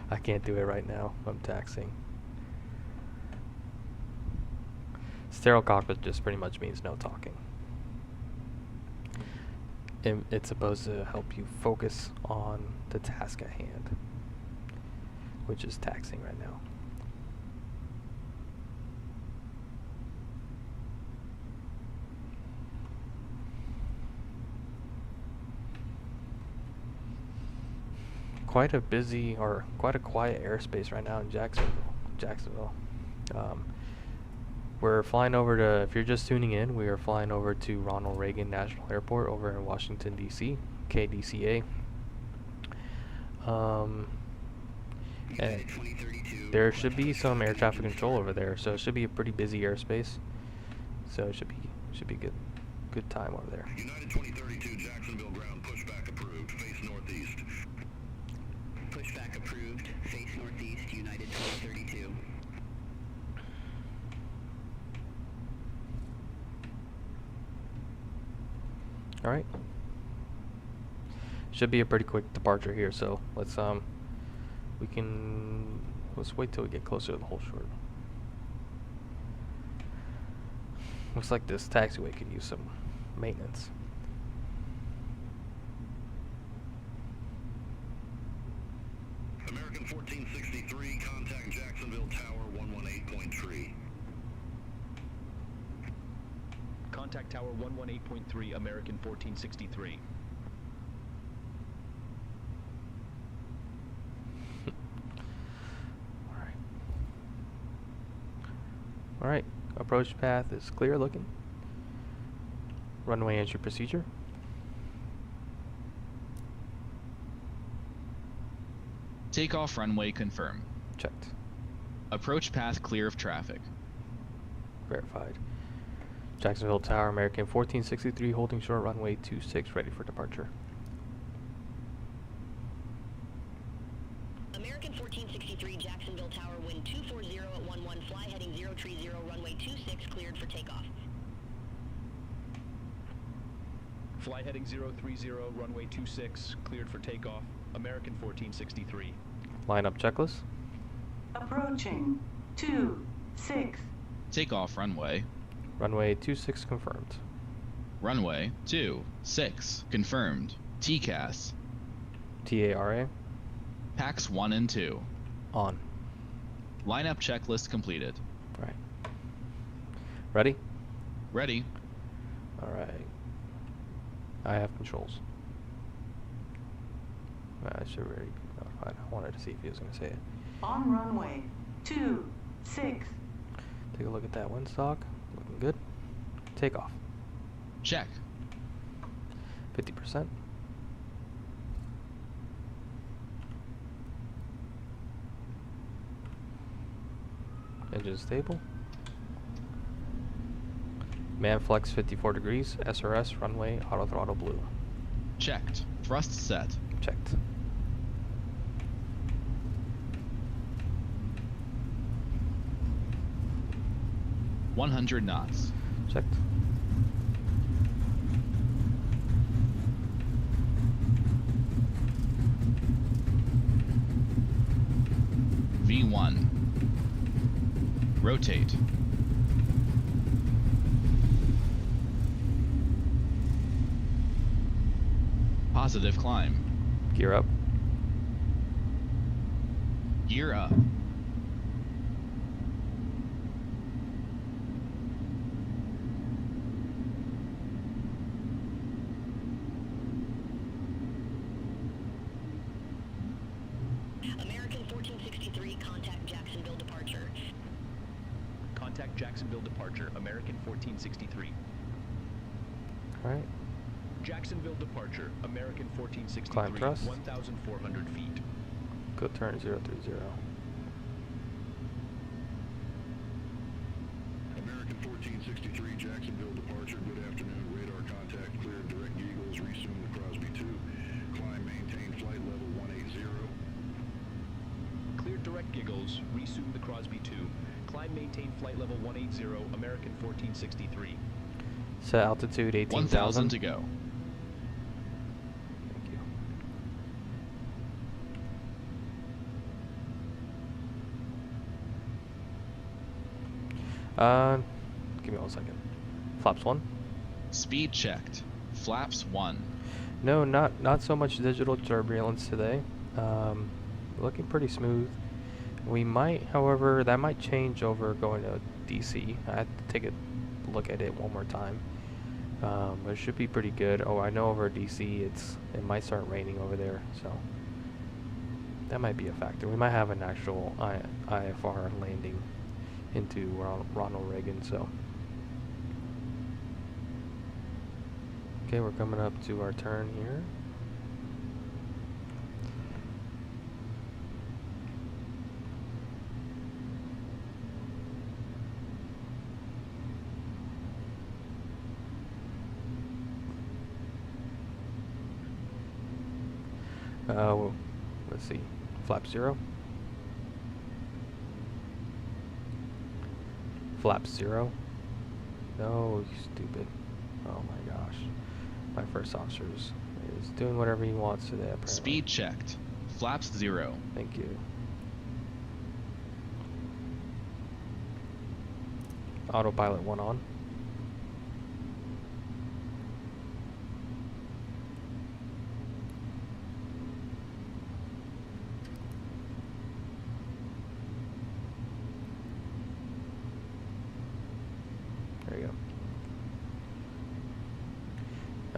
I can't do it right now. I'm taxing. Sterile cockpit just pretty much means no talking. It's supposed to help you focus on the task at hand, which is taxing right now. Quite a busy, or quite a quiet airspace right now in Jacksonville. We're flying over to, if you're just tuning in, we are flying over to Ronald Reagan National Airport over in Washington, D.C., KDCA. And there should be some air traffic control over there, so it should be a pretty busy airspace. So it should be good time over there. United 2032 Jacksonville ground, pushback approved, face northeast. Pushback approved, face northeast, United 2032. All right. Should be a pretty quick departure here, so let's wait till we get closer to the whole short. Looks like this taxiway could use some maintenance. American 1463, contact Jacksonville Tower 118.3. Contact Tower 118.3, American 1463. All right. Approach path is clear looking. Runway entry procedure. Takeoff runway confirmed. Checked. Approach path clear of traffic. Verified. Jacksonville Tower, American 1463, holding short runway 26, ready for departure. American 1463, Jacksonville Tower, wind 240 at 11, fly heading 030, runway 26, cleared for takeoff. Fly heading 030, runway 26, cleared for takeoff, American 1463. Line up checklist. Approaching 26. Takeoff runway. Runway 26 confirmed. Runway 26 confirmed. TCAS. TARA. Packs 1 and 2. On. Lineup checklist completed. Right. Ready? Ready. Alright. I have controls. I should already be notified. I wanted to see if he was going to say it. On runway 26. Take a look at that windstock. Looking good. Takeoff. Check. 50%. Engine stable. Man flex 54 degrees. SRS runway auto throttle blue. Checked. Thrust set. Checked. $100 knots. Checked. V1. Rotate. Positive climb. Gear up. Gear up. American 1463, contact Jacksonville departure. Contact Jacksonville departure, American 1463. Alright. Jacksonville departure, American 1463, Climb thrust. 1,400 feet. Go turn 030. American 1463, Jacksonville departure. Good afternoon. Radar contact cleared. Direct Eagles. Resume the Crosby 2. Climb, maintain flight level 180. Cleared direct giggles, resume the Crosby 2. Climb, maintain flight level 180, American 1463. Set altitude 18,000. 1,000 to go. Thank you. Give me 1 second. Flaps 1. Speed checked. Flaps 1. No, not so much digital turbulence today. Looking pretty smooth. We might, however, that might change over going to DC. I have to take a look at it one more time. But it should be pretty good. Oh, I know over DC it might start raining over there, so that might be a factor. We might have an actual IFR landing into Ronald Reagan. So okay, we're coming up to our turn here. Well, let's see. Flap 0. Flap 0. No, you stupid. Oh my gosh. My first officer is doing whatever he wants today, apparently. Speed checked. Flaps 0. Thank you. Autopilot 1 on. There you go.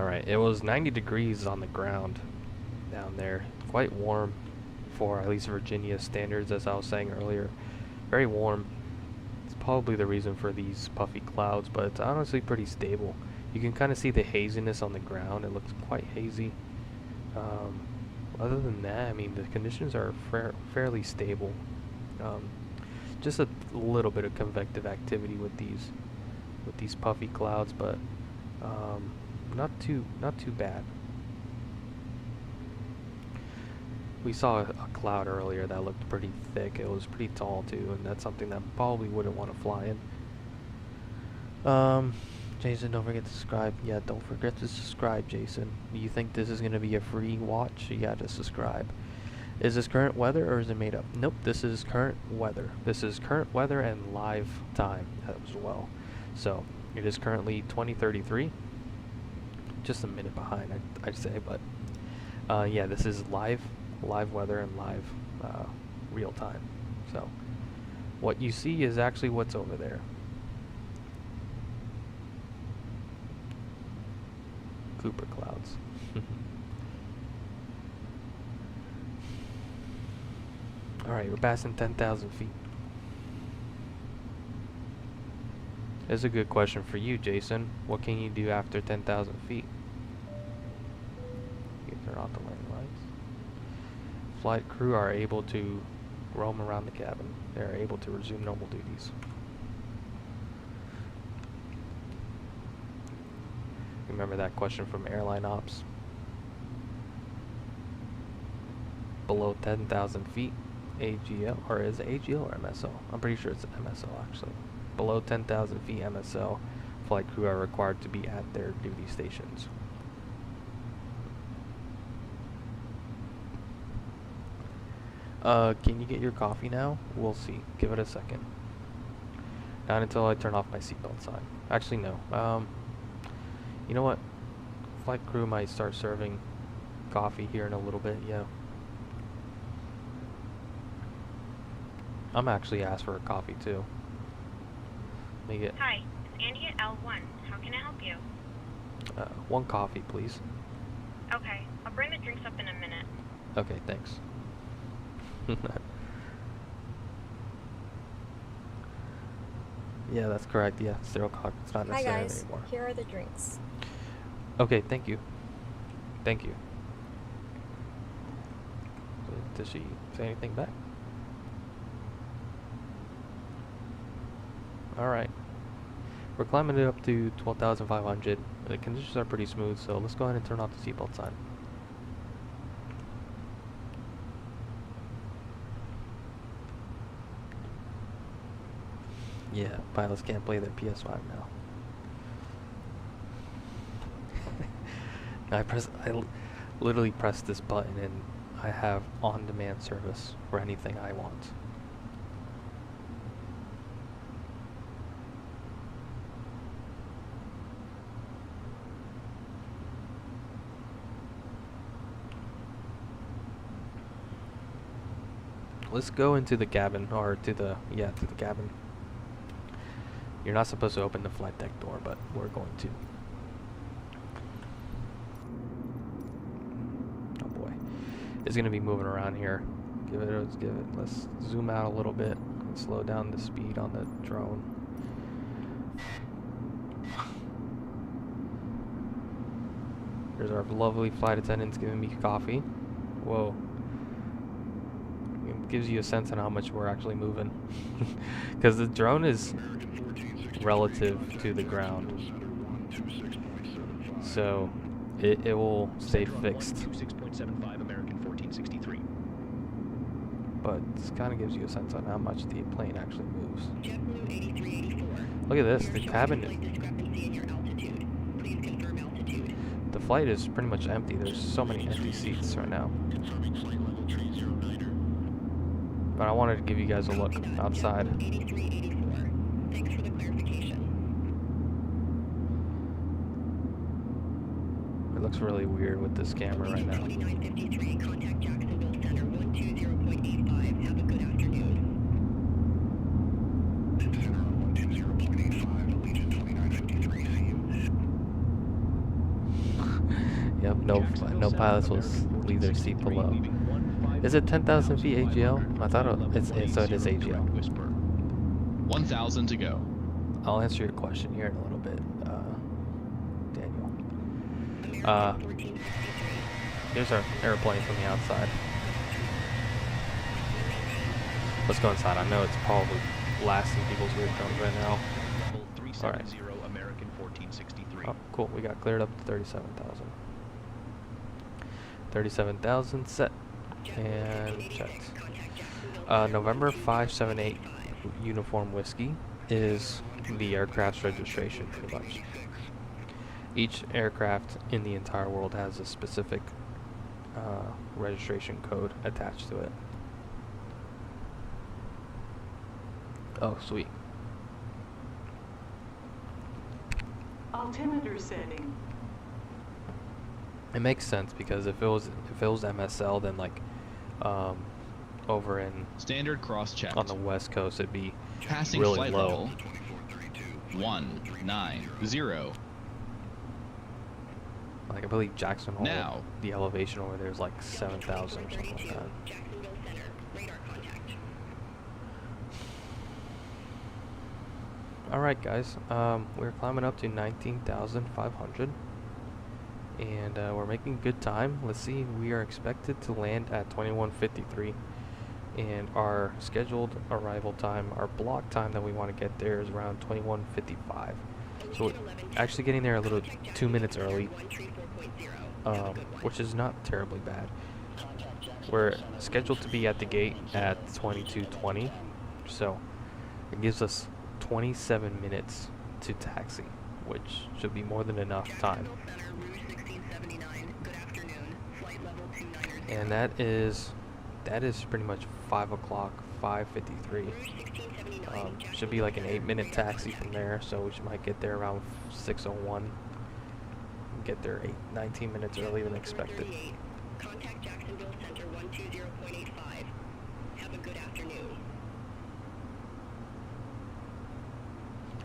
Alright, it was 90 degrees on the ground down there. Quite warm for at least Virginia standards, as I was saying earlier. Very warm. It's probably the reason for these puffy clouds, but it's honestly pretty stable. You can kind of see the haziness on the ground. It looks quite hazy. Other than that, I mean, the conditions are fairly stable. Just a little bit of convective activity with these puffy clouds, but not too bad. We saw a cloud earlier that looked pretty thick. It was pretty tall too, and that's something that probably wouldn't want to fly in. Jason, don't forget to subscribe. Yeah, don't forget to subscribe, Jason. Do you think this is going to be a free watch? You gotta subscribe. Is this current weather or is it made up? Nope, this is current weather. This is current weather and live time as well. So it is currently 20:33. Just a minute behind, I'd say, but yeah, this is live weather and live real time. So what you see is actually what's over there. Cooper clouds. Alright, we're passing 10,000 feet. This is a good question for you, Jason. What can you do after 10,000 feet? You turn off the landing lights. Flight crew are able to roam around the cabin. They are able to resume normal duties. Remember that question from Airline Ops? Below 10,000 feet, AGL, or is it AGL or MSO? I'm pretty sure it's MSO actually. Below 10,000 feet MSO, flight crew are required to be at their duty stations. Can you get your coffee now? We'll see. Give it a second. Not until I turn off my seatbelt sign. Actually, no. You know what? Flight crew might start serving coffee here in a little bit, yeah. I'm actually asked for a coffee too. Let me get Hi, it's Andy at L1. How can I help you? one coffee, please. Okay, I'll bring the drinks up in a minute. Okay, thanks. Yeah, that's correct. Yeah, 0 o'clock. It's not Hi necessary guys, anymore. here are the drinks. Okay, thank you. Thank you. Did she say anything back? Alright. We're climbing it up to 12,500. The conditions are pretty smooth, so let's go ahead and turn off the seatbelt sign. Yeah, pilots can't play their PS5 now. I literally press this button and I have on-demand service for anything I want. Let's go into the cabin, or to the cabin. You're not supposed to open the flight deck door, but we're going to. Oh boy. It's gonna be moving around here. Let's zoom out a little bit and slow down the speed on the drone. There's our lovely flight attendants giving me coffee. Whoa. It gives you a sense on how much we're actually moving. Because the drone is relative to the ground. So it will stay fixed. 26.75 American 1463. But this kind of gives you a sense on how much the plane actually moves. Look at this, the cabin. The flight is pretty much empty. There's so many empty seats right now. But I wanted to give you guys a look outside. It looks really weird with this camera right now. Contact Jacksonville Center 120.85. Have a good afternoon. Center on 120.85, Allegiant 2953, see you. Yep, no pilots will leave their seat below. Is it 10,000 feet AGL? I thought so it is AGL. 1,000 to go. I'll answer your question here in a little bit, Daniel. Here's our airplane from the outside. Let's go inside. I know it's probably blasting people's eardrums right now. Alright. American 1463. Oh, cool. We got cleared up to 37,000. 37,000 set. And checked. November 578 Uniform Whiskey is the aircraft's registration, pretty much. Each aircraft in the entire world has a specific registration code attached to it. Oh, sweet. Altimeter setting. It makes sense because if it was MSL, then like over in standard cross check on the west coast, it'd be passing really flight low. level 190. Like I believe Jacksonville, now the elevation over there is like 7,000 or something like that. All right, guys, we're climbing up to 19,500. And we're making good time. Let's see, we are expected to land at 21:53, and our scheduled arrival time, our block time that we want to get there is around 21:55. So we're actually getting there a little 2 minutes early, which is not terribly bad. We're scheduled to be at the gate at 22:20, so it gives us 27 minutes to taxi, which should be more than enough time. And that is pretty much 5 o'clock, 5:53. Should be like an 8-minute taxi from there, so we might get there around 6:01. Get there 19 minutes earlier than expected. Contact Jacksonville Center 120.85. Have a good afternoon.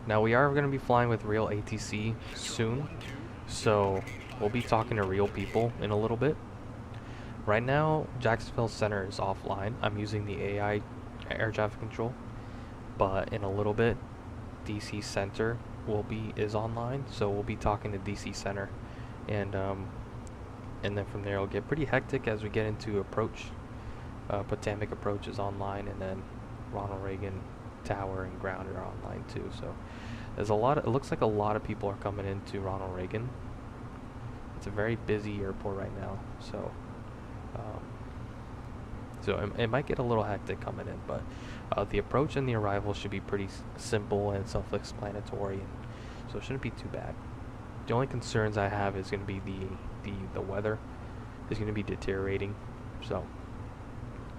Now we are going to be flying with real ATC soon, so we'll be talking to real people in a little bit. Right now, Jacksonville Center is offline. I'm using the AI air traffic control, but in a little bit, DC Center is online, so we'll be talking to DC Center, and then from there it'll get pretty hectic as we get into approach. Potomac approach is online, and then Ronald Reagan Tower and ground are online too. So there's a lot. It looks like a lot of people are coming into Ronald Reagan. It's a very busy airport right now, so it might get a little hectic coming in, but the approach and the arrival should be pretty simple and self-explanatory, and so it shouldn't be too bad. The only concerns I have is going to be the weather is going to be deteriorating. So,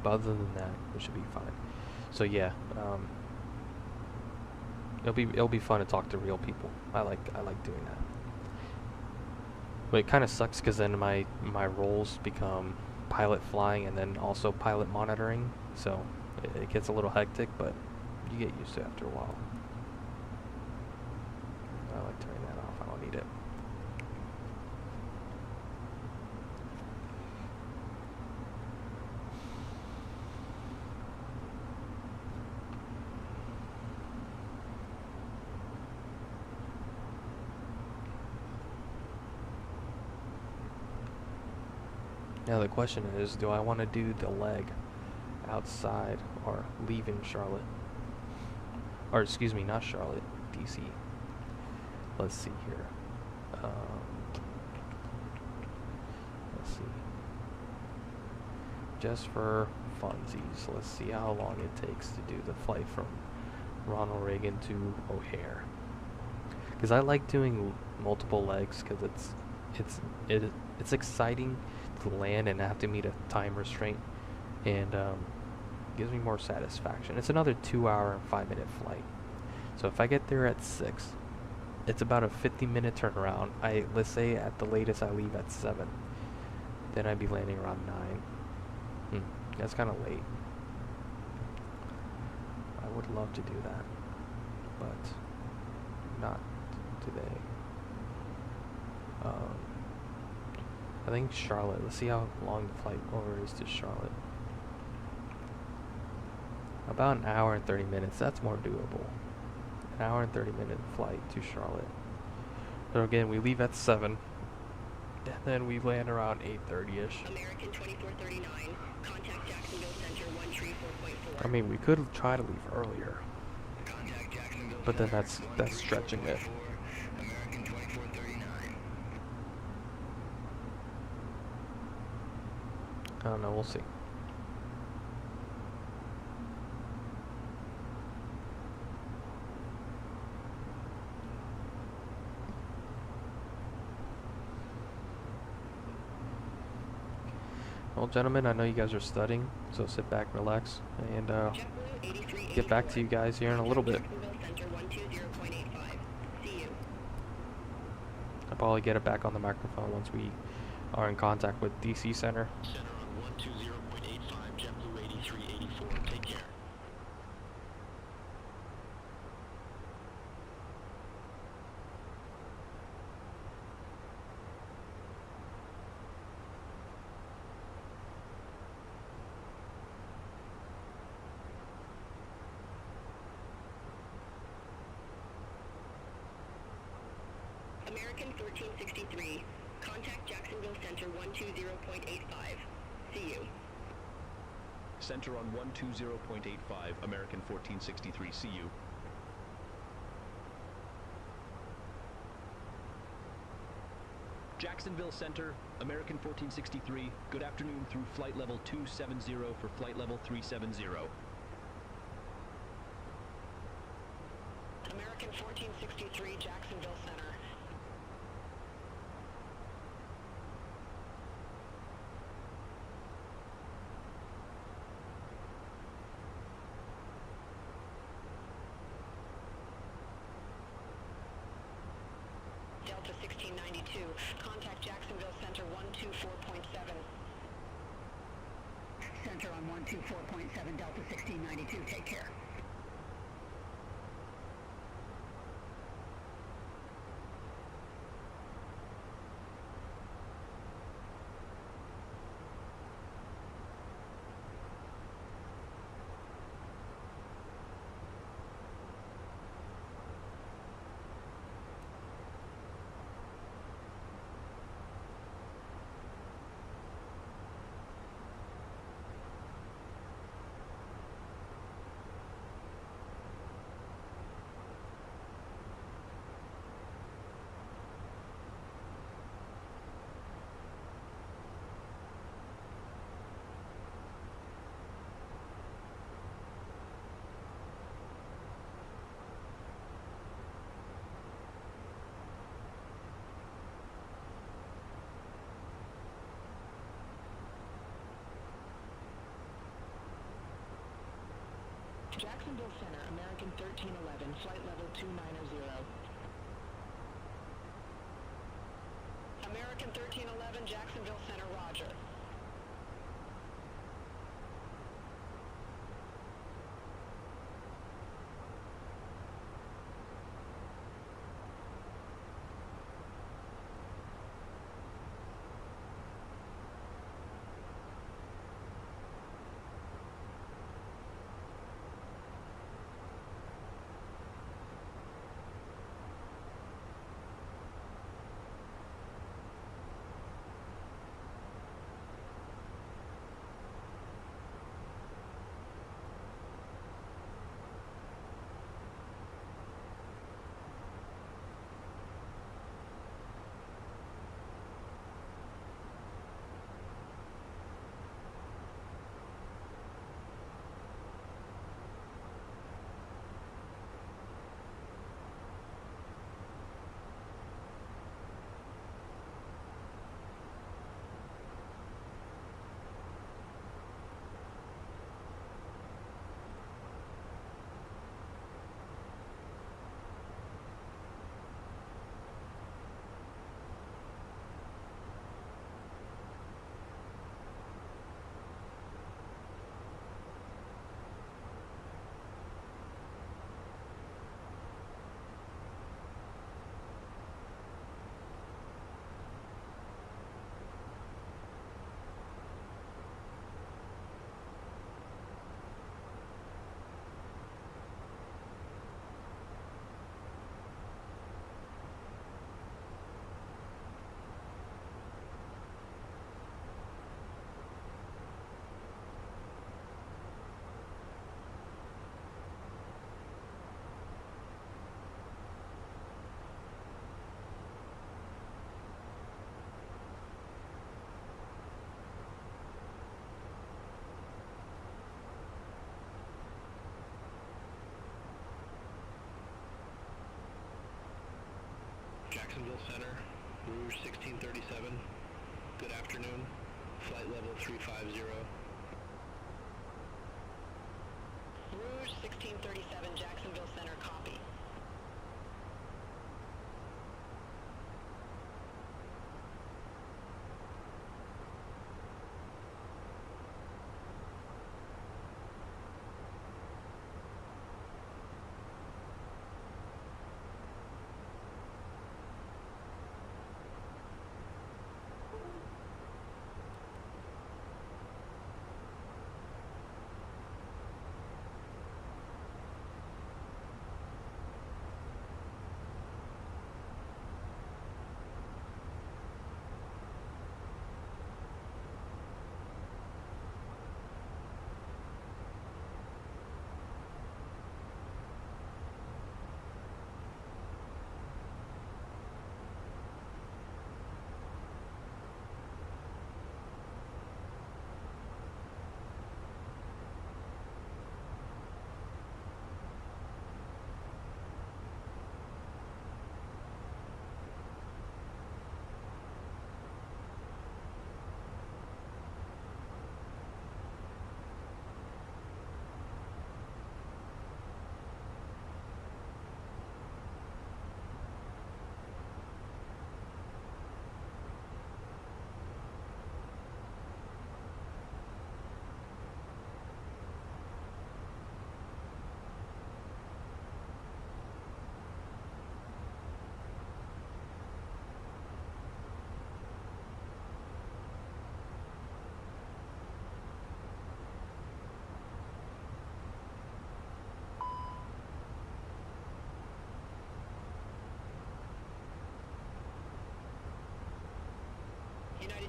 but other than that, it should be fine. So yeah, it'll be fun to talk to real people. I like doing that. But it kind of sucks because then my roles become pilot flying and then also pilot monitoring. So it gets a little hectic, but you get used to it after a while. I like turning that off. I don't need it. Now the question is, do I want to do the leg outside or leaving Charlotte? Or excuse me, not Charlotte, DC. Let's see here. Let's see. Just for funsies, let's see how long it takes to do the flight from Ronald Reagan to O'Hare. Because I like doing multiple legs because it's exciting to land and have to meet a time restraint, and gives me more satisfaction. It's another 2-hour and 5-minute flight. So if I get there at 6, it's about a 50-minute turnaround. Let's say at the latest I leave at 7, then I'd be landing around 9. That's kind of late. I would love to do that, but not today. I think Charlotte. Let's see how long the flight over is to Charlotte. About an hour and 30 minutes. That's more doable. An hour and 30-minute flight to Charlotte. So again, we leave at 7, and then we land around 8:30ish. American 2439. Contact Jacksonville Center 134.4. I mean, we could try to leave earlier, but then that's stretching it. American 2439. I don't know. We'll see. Well, gentlemen, I know you guys are studying, so sit back, relax, and get back to you guys here in a little bit. I'll probably get it back on the microphone once we are in contact with DC Center. Center on 120.85, JetBlue 8384. Take care. American 1463. Contact Jacksonville Center 120.85. See you. Center on 120.85, American 1463, see you. Jacksonville Center, American 1463, good afternoon through flight level 270 for flight level 370. American 1463, Jacksonville Center. Delta 1692, contact Jacksonville Center 124.7. departure on 124.7 Delta 1692. Take care. Jacksonville Center, American 1311, flight level 290. American 1311, Jacksonville Center, roger. Jacksonville Center, Rouge 1637. Good afternoon. Flight level 350. Rouge 1637, Jacksonville Center, copy.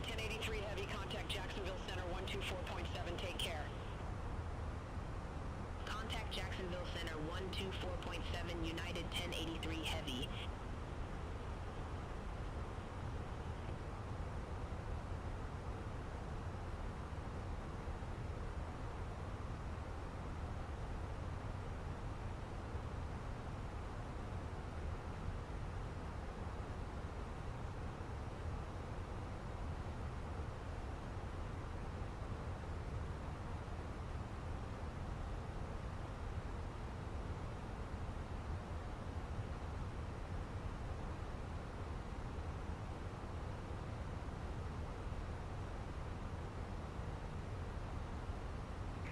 1083 Heavy, contact Jacksonville Center 124.7, take care. Contact Jacksonville Center 124.7, United 1083 Heavy.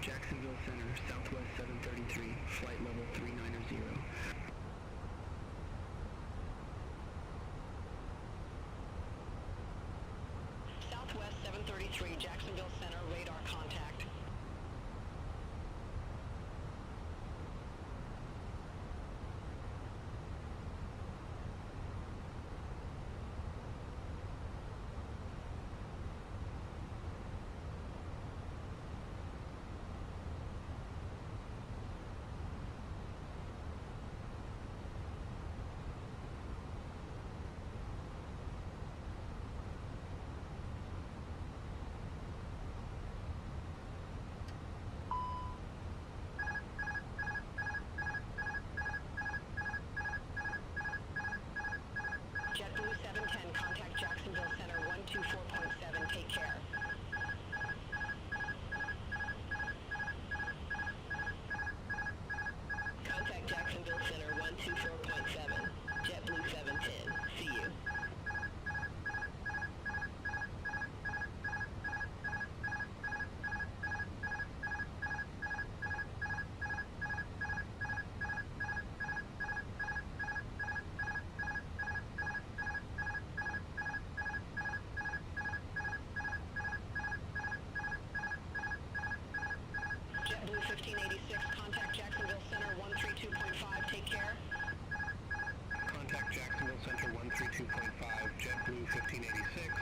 Jacksonville Center, Southwest 733, flight level 390. Southwest 733, Jacksonville Center, radar contact. JetBlue 710, contact Jacksonville Center 124.7, take care. Contact Jacksonville Center 124.7, JetBlue 710, see you. JetBlue 1586, contact Jacksonville Center 132.5, take care. Contact Jacksonville Center 132.5, JetBlue 1586.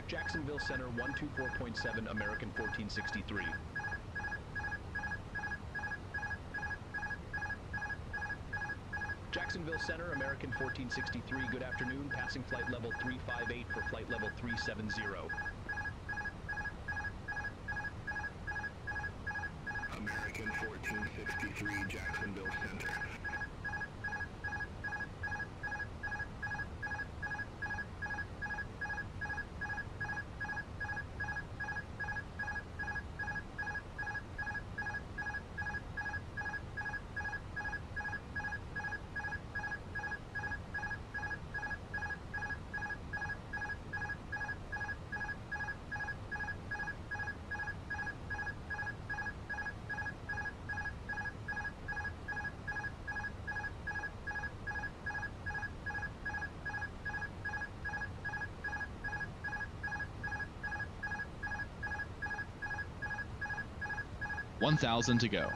Jacksonville Center 124.7 American 1463. Jacksonville Center, American 1463, good afternoon, passing flight level 358 for flight level 370. American 1463, Jacksonville Center. One 1,000 to go.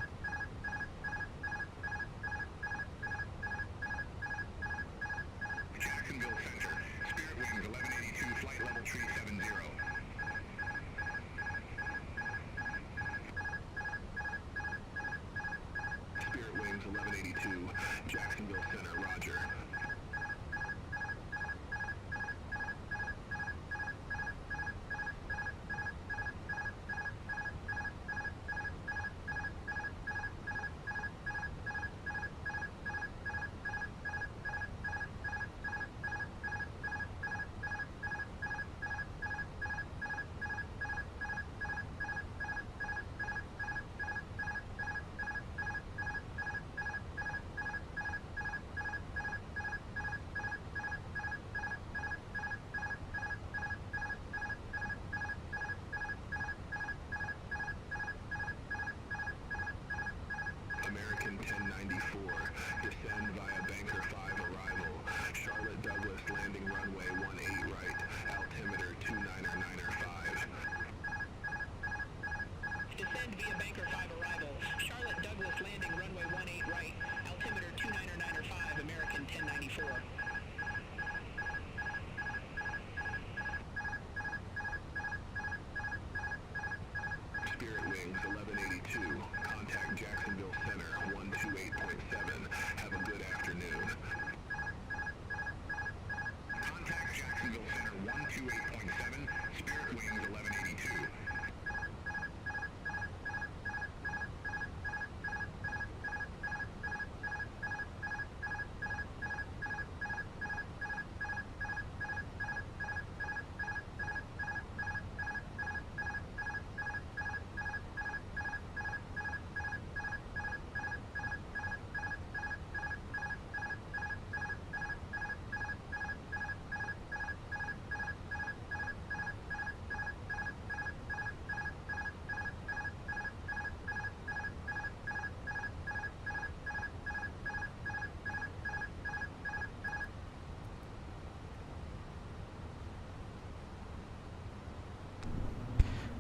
Jacksonville Center, Spirit Wings 1182, flight level 370. Spirit Wings 1182, Jacksonville Center, roger. American 1094, descend via Banker 5 arrival, Charlotte Douglas landing runway 18 right, altimeter 299er5. Descend via Banker 5 arrival, Charlotte Douglas landing runway 18 right, altimeter 299er5, American 1094. Spirit Wings 1182, contact Jacksonville Center 128.7, have a good afternoon. Contact Jacksonville Center 128.7, Spirit Wings 1182.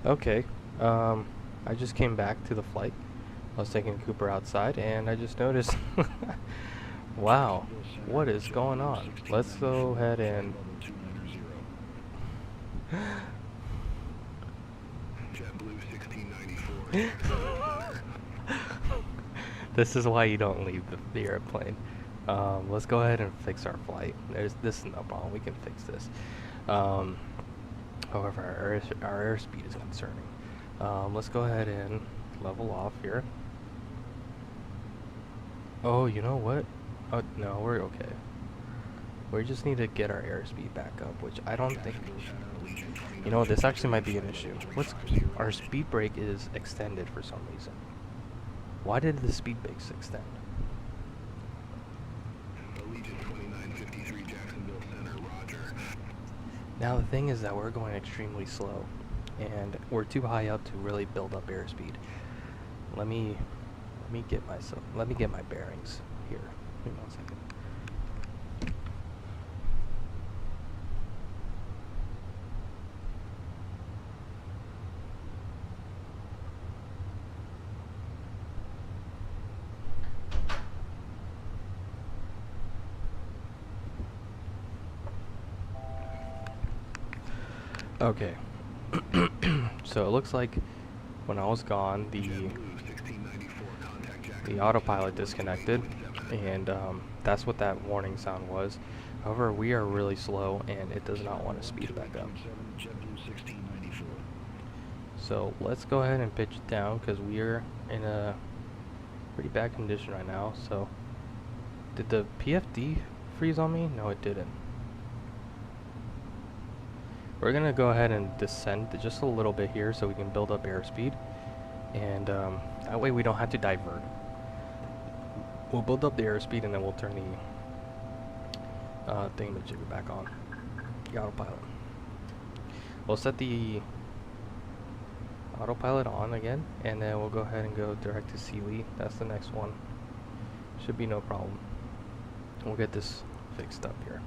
Okay, I just came back to the flight. I was taking Cooper outside and I just noticed, wow, what is going on? Let's go ahead and JetBlue 1694. this is why you don't leave the airplane. Let's go ahead and fix our flight. This is no problem, we can fix this. However, our airspeed is concerning. Let's go ahead and level off here. Oh, you know what? Oh, no, we're okay. We just need to get our airspeed back up, which I don't think... You know, this actually might be an issue. Our speed break is extended for some reason. Why did the speed breaks extend? Allegiant 2953, Jacksonville Center, roger. Now the thing is that we're going extremely slow, and we're too high up to really build up airspeed. Let me get my bearings here. Give me 1 second. Okay. So it looks like when I was gone, the autopilot disconnected, and that's what that warning sound was. However, we are really slow, and it does not want to speed back up. So let's go ahead and pitch it down, because we are in a pretty bad condition right now. So did the PFD freeze on me? No, it didn't. We're gonna go ahead and descend just a little bit here so we can build up airspeed, and that way we don't have to divert. We'll build up the airspeed and then we'll turn the thingamajigger back on, the autopilot. We'll set the autopilot on again, and then we'll go ahead and go direct to Sealy. That's the next one. Should be no problem. We'll get this fixed up here.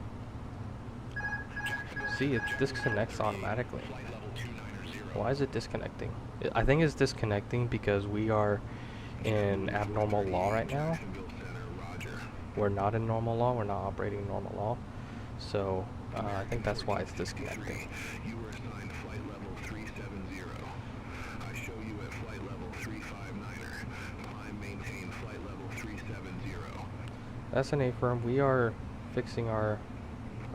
See, it disconnects automatically. Why is it disconnecting? I think it's disconnecting because we are in abnormal law right now. We're not in normal law. We're not operating normal law. So I think that's why it's disconnecting. You were assigned flight level 370. I show you at flight level 359er. Climb, maintain flight level 370. That's an A-firm. We are fixing our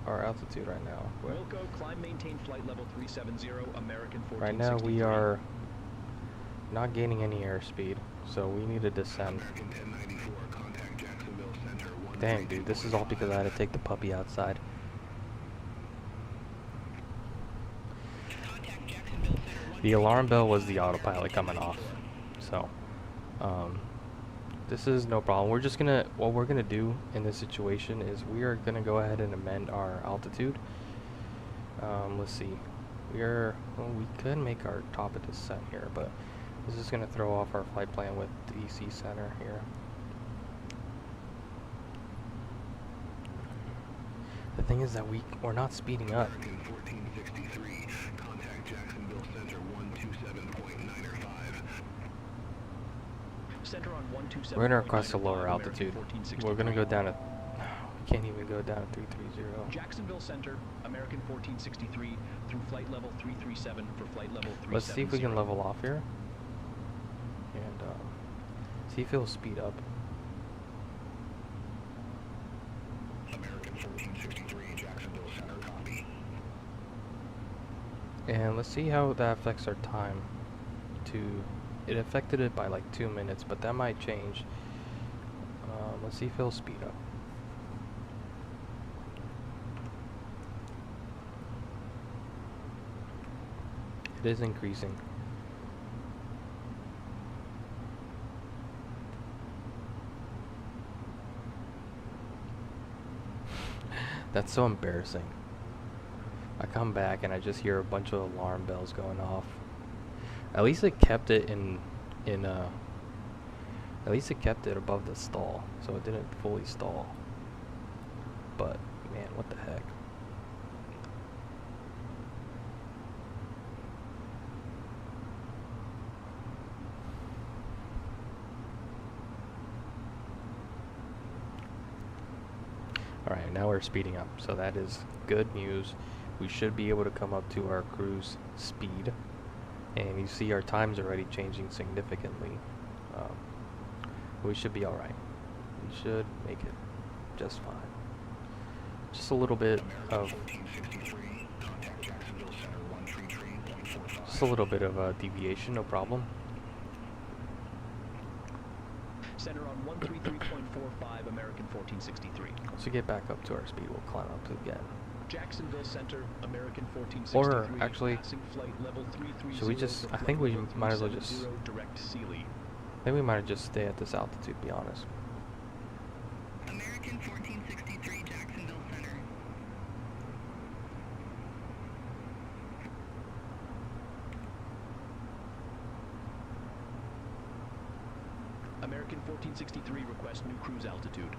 altitude right now. Wilco, climb, maintain flight level 370, American 1463. Right now we are not gaining any airspeed, so we need to descend. American 1094, contact Jacksonville Center. Dang, dude, this is all because I had to take the puppy outside. The alarm bell was the autopilot coming off, so this is no problem. We're just gonna, what we're gonna do in this situation is we are gonna go ahead and amend our altitude. Let's see, well, we could make our top of descent here, but this is gonna throw off our flight plan with the DC center here. The thing is that we're not speeding up. American 1463, contact Jacksonville Center 127.95. Center on 127. We're gonna request a lower altitude. We're gonna go down to, we can't even go down to 330. Jacksonville Center, American 1463 through flight level 337 for flight level 370. Let's see if we can level off here and see if it'll speed up. American 1463, Jacksonville Center, copy. And let's see how that affects our time. It affected it by like 2 minutes, but that might change. Let's see if it'll speed up. It is increasing. That's so embarrassing. I come back and I just hear a bunch of alarm bells going off. At least it kept it at least it kept it above the stall, so it didn't fully stall. But man, what the heck? Alright, now we're speeding up, so that is good news. We should be able to come up to our cruise speed, and you see our time's already changing significantly. We should be alright. We should make it just fine. Just a little bit of a deviation, no problem. Center on 133.45, American 1463. Once we get back up to our speed, we'll climb up again. Jacksonville Center, American 1463. Or actually, flight level 330 should we just? I think we might as well just. Direct Sealy. I think we might just stay at this altitude. To be honest. American 1463, Jacksonville Center. American 1463, request new cruise altitude.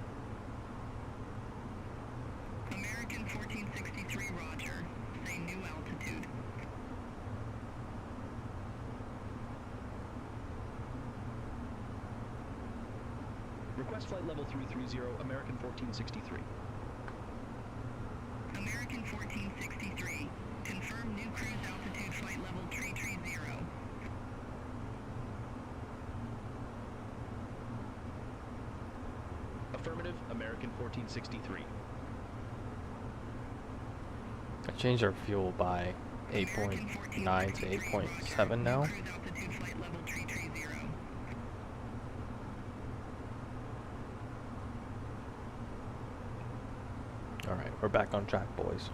American 1463, roger. Say new altitude. Request flight level 330, American 1463. American 1463, confirm new cruise altitude. 1463. I changed our fuel by 8.9 to 8.7 now. Alright, we're back on track, boys.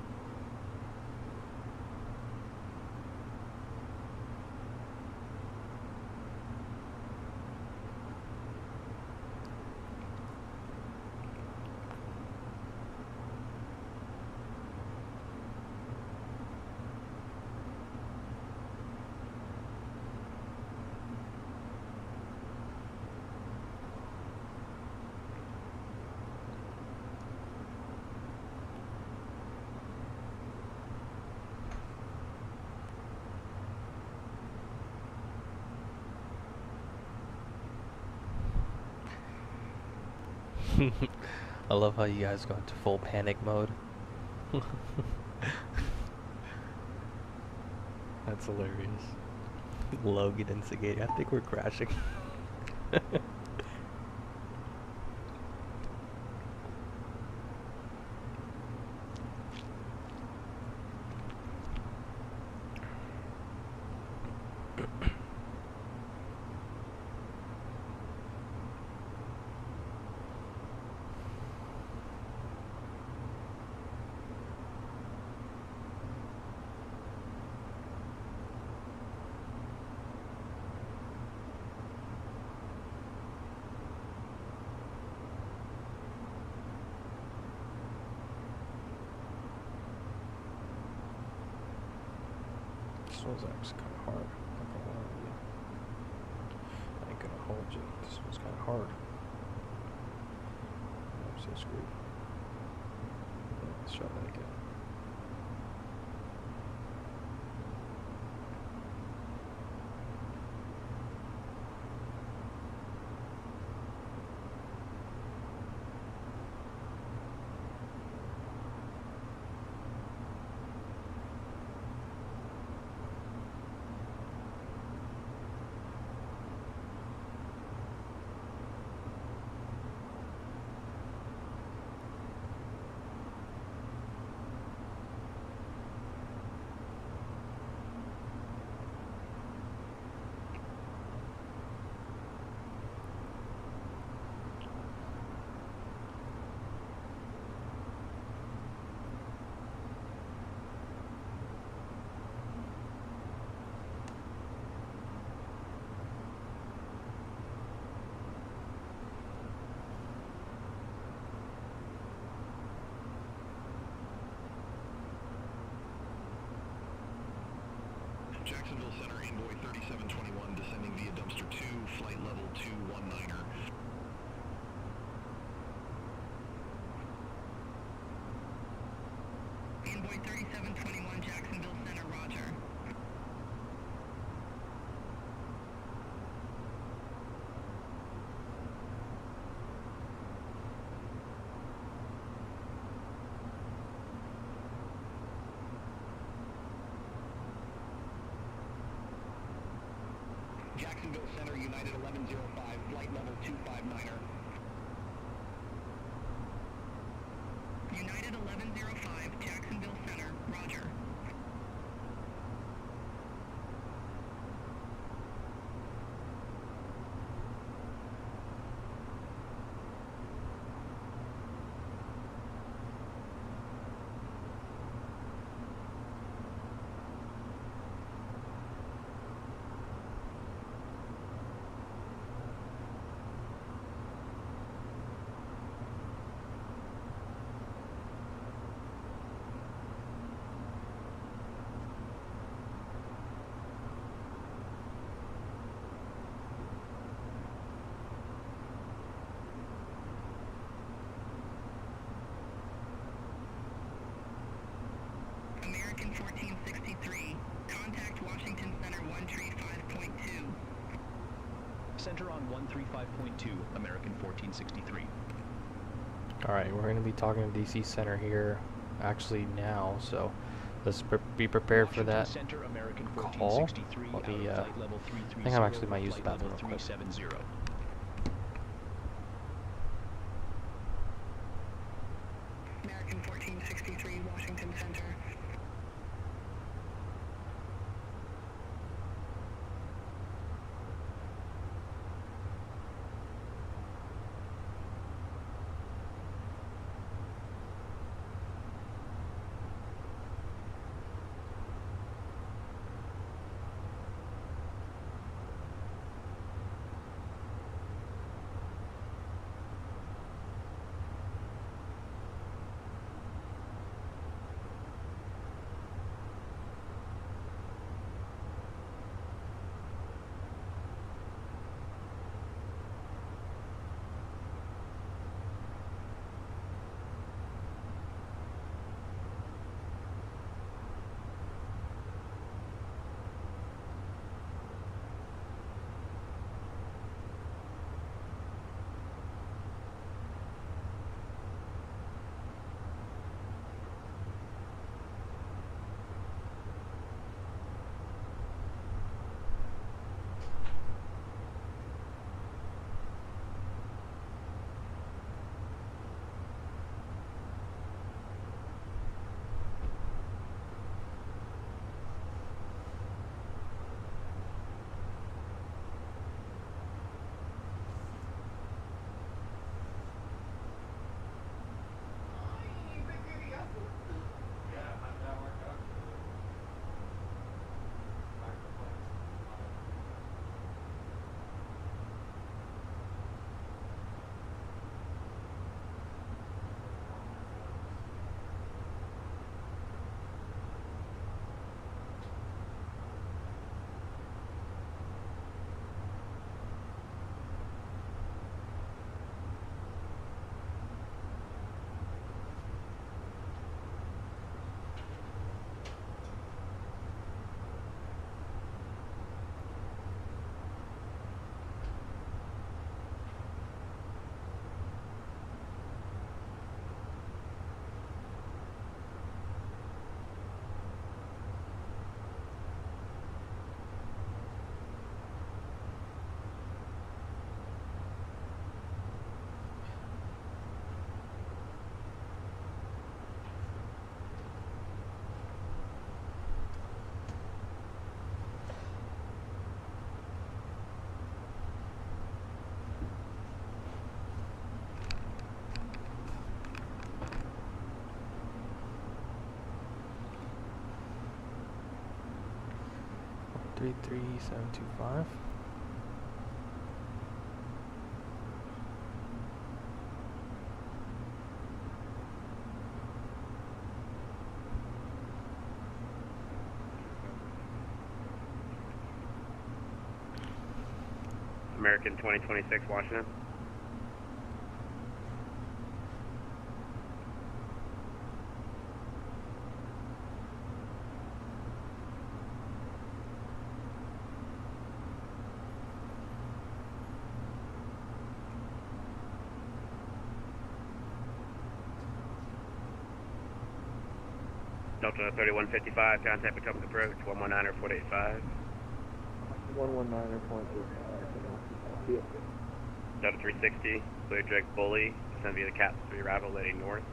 I love how you guys go into full panic mode. That's hilarious. Logan instigating. I think we're crashing. This one's actually kind of hard. Not gonna lie with you. I ain't gonna hold you. This one's kind of hard. I'm so screwed. Yeah, let's try that again. Jacksonville Center, Envoy 3721, descending via dumpster 2, flight level 219er. Envoy 3721, Jacksonville Center, roger. Jacksonville Center, United 1105, flight level 259er. United 1105, Jacksonville Center, roger. American 1463, contact Washington Center 135.2. Center on 135.2, American 1463. Alright, we're going to be talking to DC Center here actually now, so let's be prepared for that Center, American call. 1463, I'll be, flight level I think I actually might use the flight bathroom level real quick. 370. 33725. American 2026 Washington. Delta 3155, contact Potomac approach, 119 or 485. 119.8. Delta 360, clear direct Bully, descend via the Cat 3 arrival, heading north.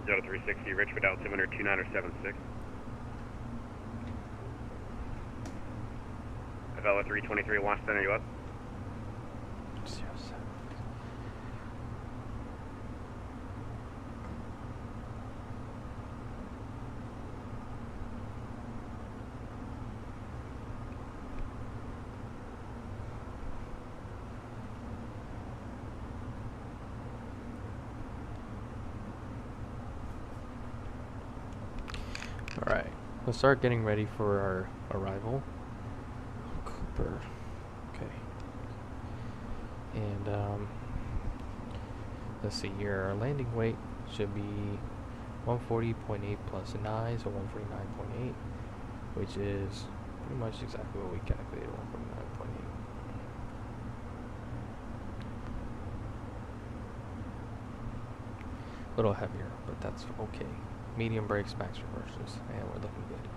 Delta 360, Richmond altimeter 2976. Avella 323, Washington, are you up? 07. Alright, let's start getting ready for our arrival. Cooper. Okay. And, let's see here. Our landing weight should be 140.8 plus an I, so 149.8, which is pretty much exactly what we calculated, 149.8. A little heavier, but that's okay. Medium brakes, max reverses, and we're looking good.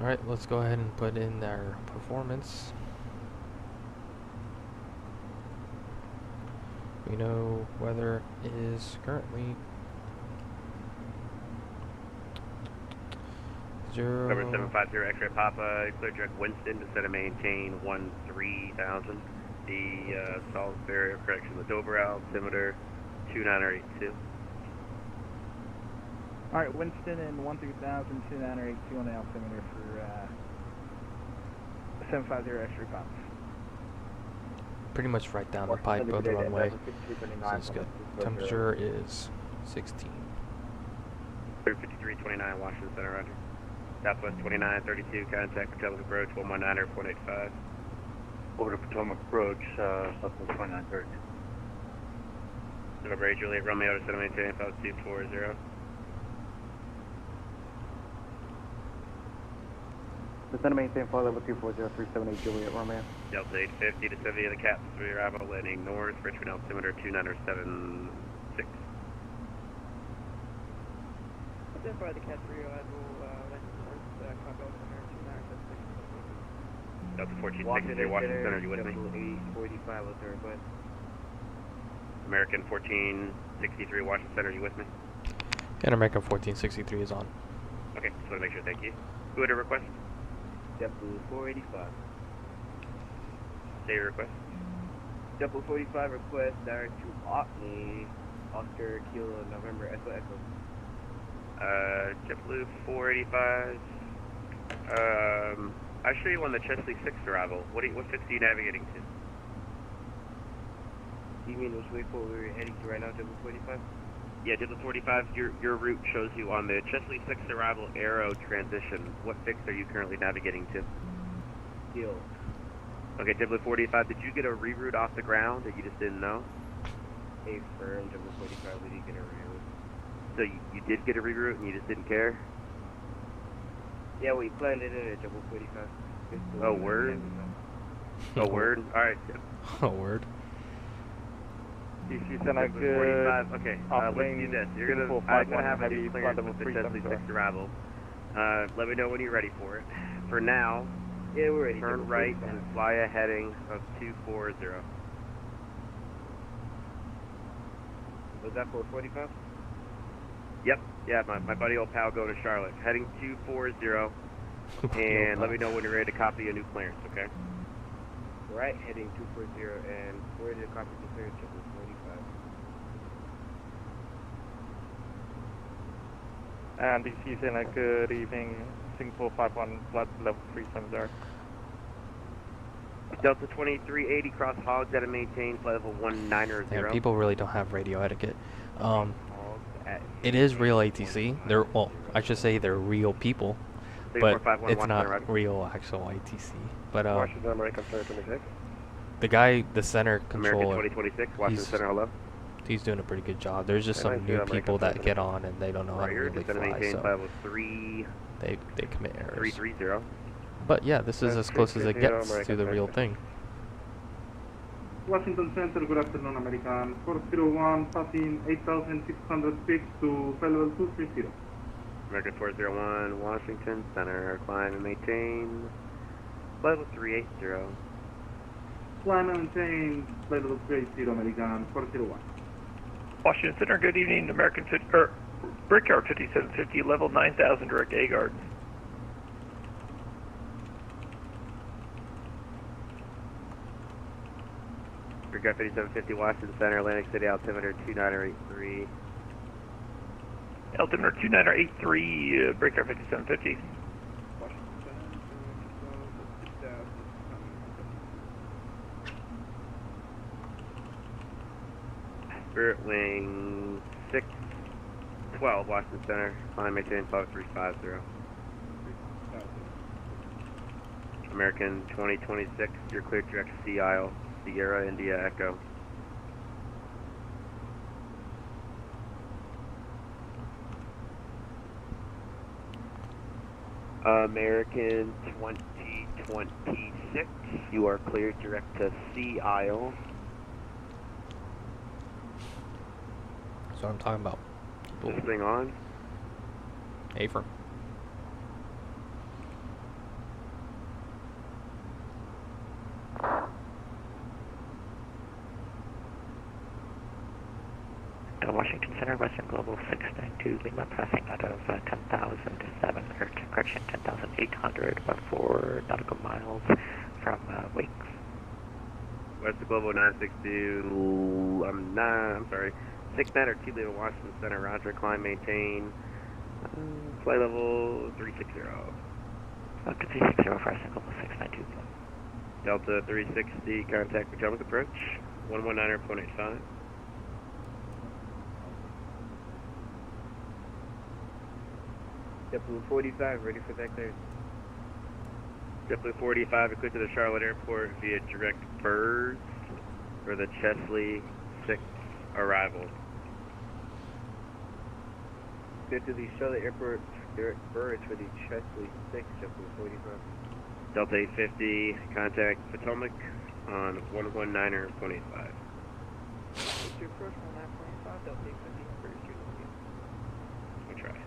Alright, let's go ahead and put in our performance. We know weather is currently 0. Number 750 X-ray Papa, clear direct Winston, descend and maintain 13,000. The Salisbury correction, the Dover altimeter 2982. Alright, Winston and 13,000, 2982 on the altimeter for 750 X-ray Papa. Pretty much right down the pipe of the runway, so it's good. Temperature is 16. 5329 Washington Center, roger. Southwest 2932, contact Potomac approach, 119 or 485. Over to Potomac approach, Southwest 2932. November 8 Juliet Romeo, descend and maintain 5240. Descend and maintain flight level 240-378 Juliet Romeo. Delta 850, descend via the Cat 3 arrival, landing north, Richmond altimeter 2976. Descend by the Cat 3 arrival, landing north, Congo altimeter 2976. Delta 1463, Washington Center, you with me? 485 with the request. American 1463, Washington Center, you with me? And American 1463 is on. Okay, just want to make sure, thank you. Who had a request? JetBlue 485. Say your request. JetBlue 485 request direct to Otney, Oscar Kilo November Echo Echo. JetBlue 485. I show you on the Chesley 6 arrival. What fix are you navigating to? You mean which way forward we're heading to right now, JetBlue 485? Yeah, JetBlue 45, your route shows you on the Chesley 6 arrival Aero transition. What fix are you currently navigating to? Deal. Okay, JetBlue 45, did you get a reroute off the ground or you just didn't know? A firm, JetBlue 45, we did get a reroute. So you did get a reroute and you just didn't care? Yeah, we planned it in at JetBlue 45. Oh, word? Oh, word? Alright. Oh, word. You send a good 45. Okay, let's do this. I'm gonna have a new clearance with the Chesley 6 arrival. Let me know when you're ready for it. For now, yeah, we're ready. Turn right and fly a heading of 240. Was that for 45? Yep, yeah, my buddy old pal going to Charlotte. Heading 240, and let me know when you're ready to copy a new clearance, okay? Right, heading 240, and where did the copy the clearance of 45? And this is in a good evening, Singapore 51, flight level 370. Delta 2380, cross hogs at a maintain, flight level 190. Yeah, people really don't have radio etiquette. It is real ATC. They're, well, I should say they're real people, but it's not real actual ATC. But the guy, the center controller, American 2026, Washington Center, hello. He's doing a pretty good job. There's just some new people that get on and they don't know how to really fly, so they commit errors. 330. But yeah, this is as close as it gets to the real thing. Washington Center, good afternoon, American 401, passing 8,600 feet to flight level 230. American 401, Washington Center, climb and maintain, flight level 380. Climb and maintain, flight level 380, American 401. Washington Center, good evening, American Brickyard 5750, level 9,000, direct A guard. Brickyard 5750, Washington Center, Atlantic City, altimeter 2983. Altimeter 2983, Brickyard 5750. Spirit Wing 612, Washington Center, climb maintain, flight 350. American 2026, you're cleared direct Sea Isle, Sierra India Echo. American 2026, you are cleared direct to Sea Isle. That's what I'm talking about. This thing on? Affirm. Washington Center, Western Global 692, Lima, passing out of 10,007, correction, 10,800, 14 nautical miles from Wakes. Western Global 962, I'm sorry, 692, Lima, Washington Center, roger, climb, maintain, flight level 360. Delta 360 for Western Global 692. Delta 360, contact Potomac approach, 119.85. JetBlue 45, ready for that clearance. JetBlue 45, equipped to the Charlotte Airport via direct birds for the Chesley 6 arrival. Good to the Charlotte Airport direct birds for the Chesley 6, JetBlue 45. Delta 850, contact Potomac on 119.85. What's your approach 19.5, Delta 850, where's your location? We try.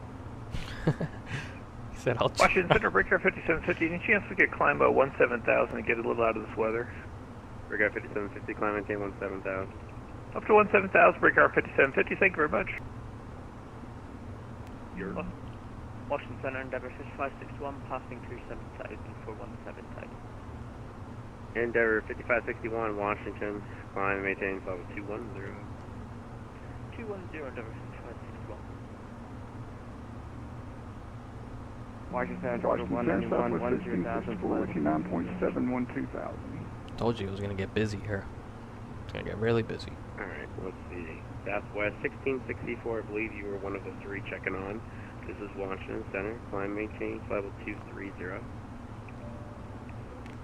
He said, I'll try. Washington Center, Brickyard 5750, any chance we could climb 17,000 and get a little out of this weather? Brickyard 5750, climb maintain 17,000. Up to 17,000, Brickyard 5750, thank you very much. Washington Center, Endeavour 5561, passing 37,000 for 17 tide. Endeavour 5561, Washington, climb and maintain level 210. 210, Endeavour 5561. Washington Center, Georgia 191, 10,000, 49.712,000. Told you it was going to get busy here. It's going to get really busy. Alright, let's see. Southwest 1664, I believe you were one of the three checking on. This is Washington Center, climb maintain, level 230.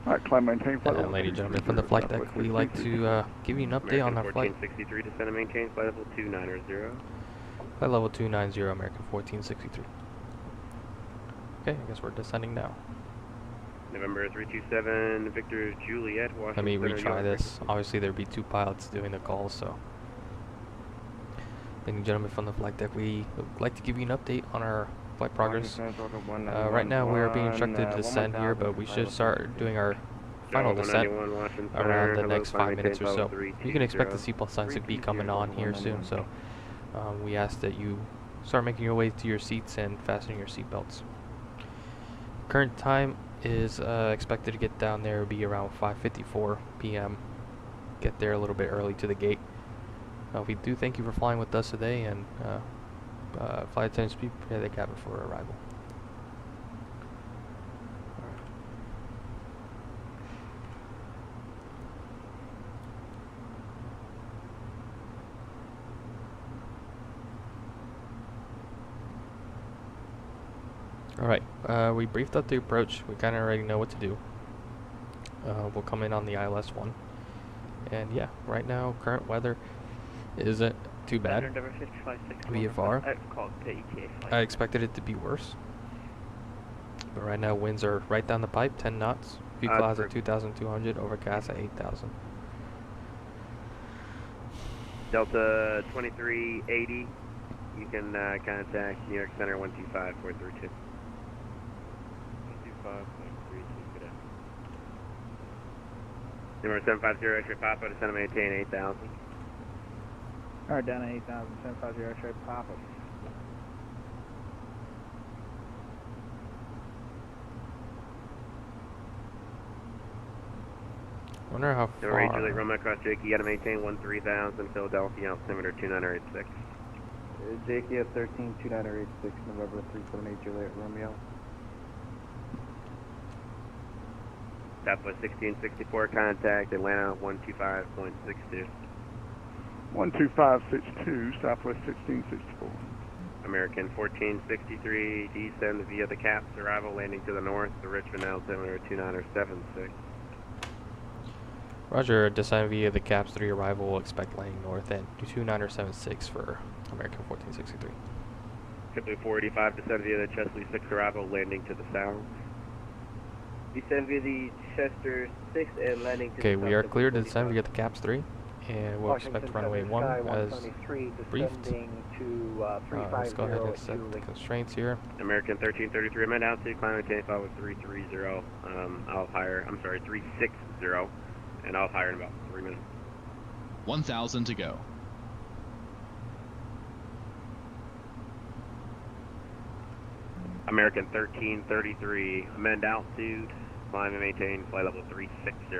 Alright, climb maintain, flight level. And ladies and gentlemen, from the flight deck, we like to give you an update on our flight. 1463, descend and maintain, flight level 290. Flight level 290, American 1463. Okay, I guess we're descending now. November 327, Victor Juliet, Washington. Let me retry this. Obviously, there'd be two pilots doing the calls, so. Ladies and gentlemen, from the flight deck, we would like to give you an update on our flight progress. Right now, we are being instructed to descend here, but we should start doing our final descent around the next 5 minutes or so. You can expect the seatbelt signs to be coming on here soon, so we ask that you start making your way to your seats and fastening your seatbelts. Current time is expected to get down there, be around 5:54 p.m. Get there a little bit early to the gate. We do thank you for flying with us today, and Flight attendants, be prepare the cabin for arrival. Alright, we briefed up the approach. We kind of already know what to do. We'll come in on the ILS 1. And yeah, right now, current weather isn't too bad. VFR. I expected it to be worse. But right now, winds are right down the pipe, 10 knots. View clouds at 2,200, overcast at 8,000. Delta 2380, you can contact New York Center 125432. 125.32, good afternoon. Number 750 X-ray Papa, descend and maintain 8,000. Alright, down at 8,000, 750 X-ray Papa. Wonder how far. Juliet Romeo across Jake, you gotta maintain 13,000, Philadelphia, altimeter 2986. Jakey at 132986, November 378 Juliet Romeo. Southwest 1664, contact Atlanta 125.62. 12562, Southwest 1664. American 1463, descend via the CAPS, arrival landing to the north, the Richmond altimeter 2976. Roger, descend via the CAPS 3 arrival. We'll expect landing north at 2976 for American 1463. JetBlue 485, descend via the Chesley 6 arrival, landing to the south. Descend via the Chester 6 and landing to the south. Okay, we are cleared to descend via the CAPS 3, and we'll expect runway 1 as briefed. Let's go ahead and set the constraints here. American 1333, amend altitude, climb maintain 5 with 330, I'll hire, I'm sorry, 360, and I'll hire in about 3 minutes. 1,000 to go. American 1333, amend altitude, climb and maintain flight level 360.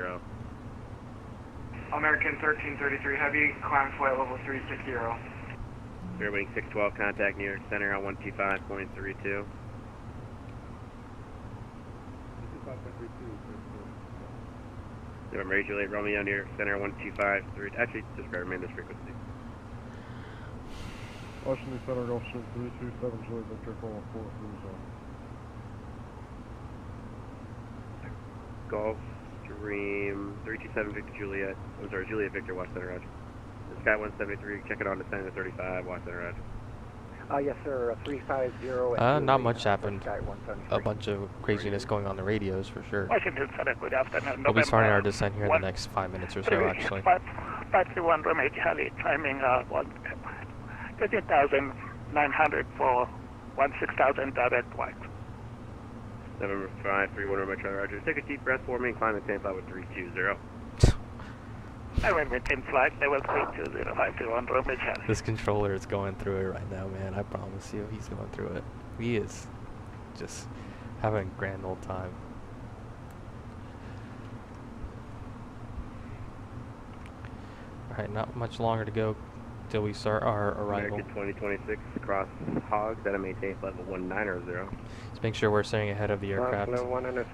American 1333 Heavy, climb flight level 360. Airwing 612, contact New York Center on 125.32. November 8 Juliet Romeo, New York Center 1253. Actually, just remain this frequency. Washington Center, Gulf Stream 327 Juliet Victor 414 Gulf Stream 327 Victor Juliet. I'm sorry, Juliet Victor, Watch Center, Roger. Sky 173, check it on descent to 35, Watch Center, Roger. Yes, sir, 350. Not much happened. A bunch of craziness going on the radios for sure. Washington Center, good afternoon. We'll be starting our descent here in the next 5 minutes or so, actually. 531 Romeo Charlie, climbing 13,900 for 16,000 direct flight. November 531 Romeo Charlie, Roger. Take a deep breath for me and climb the 10 with 320. I went within flight, level 320, 531 Romeo Charlie. This controller is going through it right now, man. I promise you, he's going through it. He is just having a grand old time. Alright, not much longer to go till we start our arrival. American 2026, cross Hogs at a maintain flight level 190. Let's make sure we're staying ahead of the aircraft.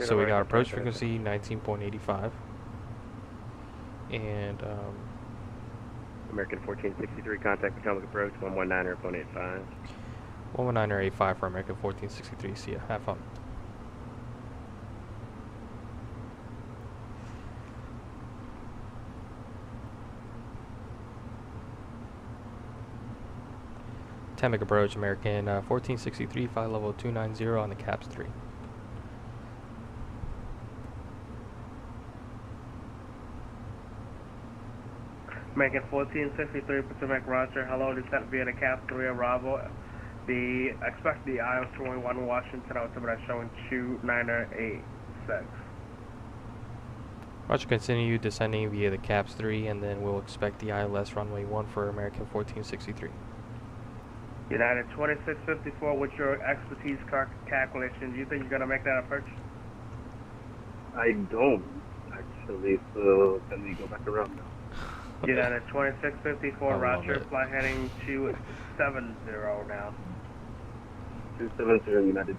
So we got approach frequency 19.85. And American 1463, contact Potomac approach 119.85. 119.85 for American 1463. See ya. Have fun. Potomac approach American 1463, flight level 290 on the CAPS 3. American 1463 Pacific, Roger. Hello, descent via the CAP 3 arrival. Expect the ILS 21 Washington altimeter showing 2986. Roger, continue descending via the CAPS 3, and then we'll expect the ILS runway 1 for American 1463. United 2654, with your expertise calculation, do you think you're going to make that approach? I don't, actually, so can we go back around now? United 2654, Roger, fly heading 270 now. 270 United.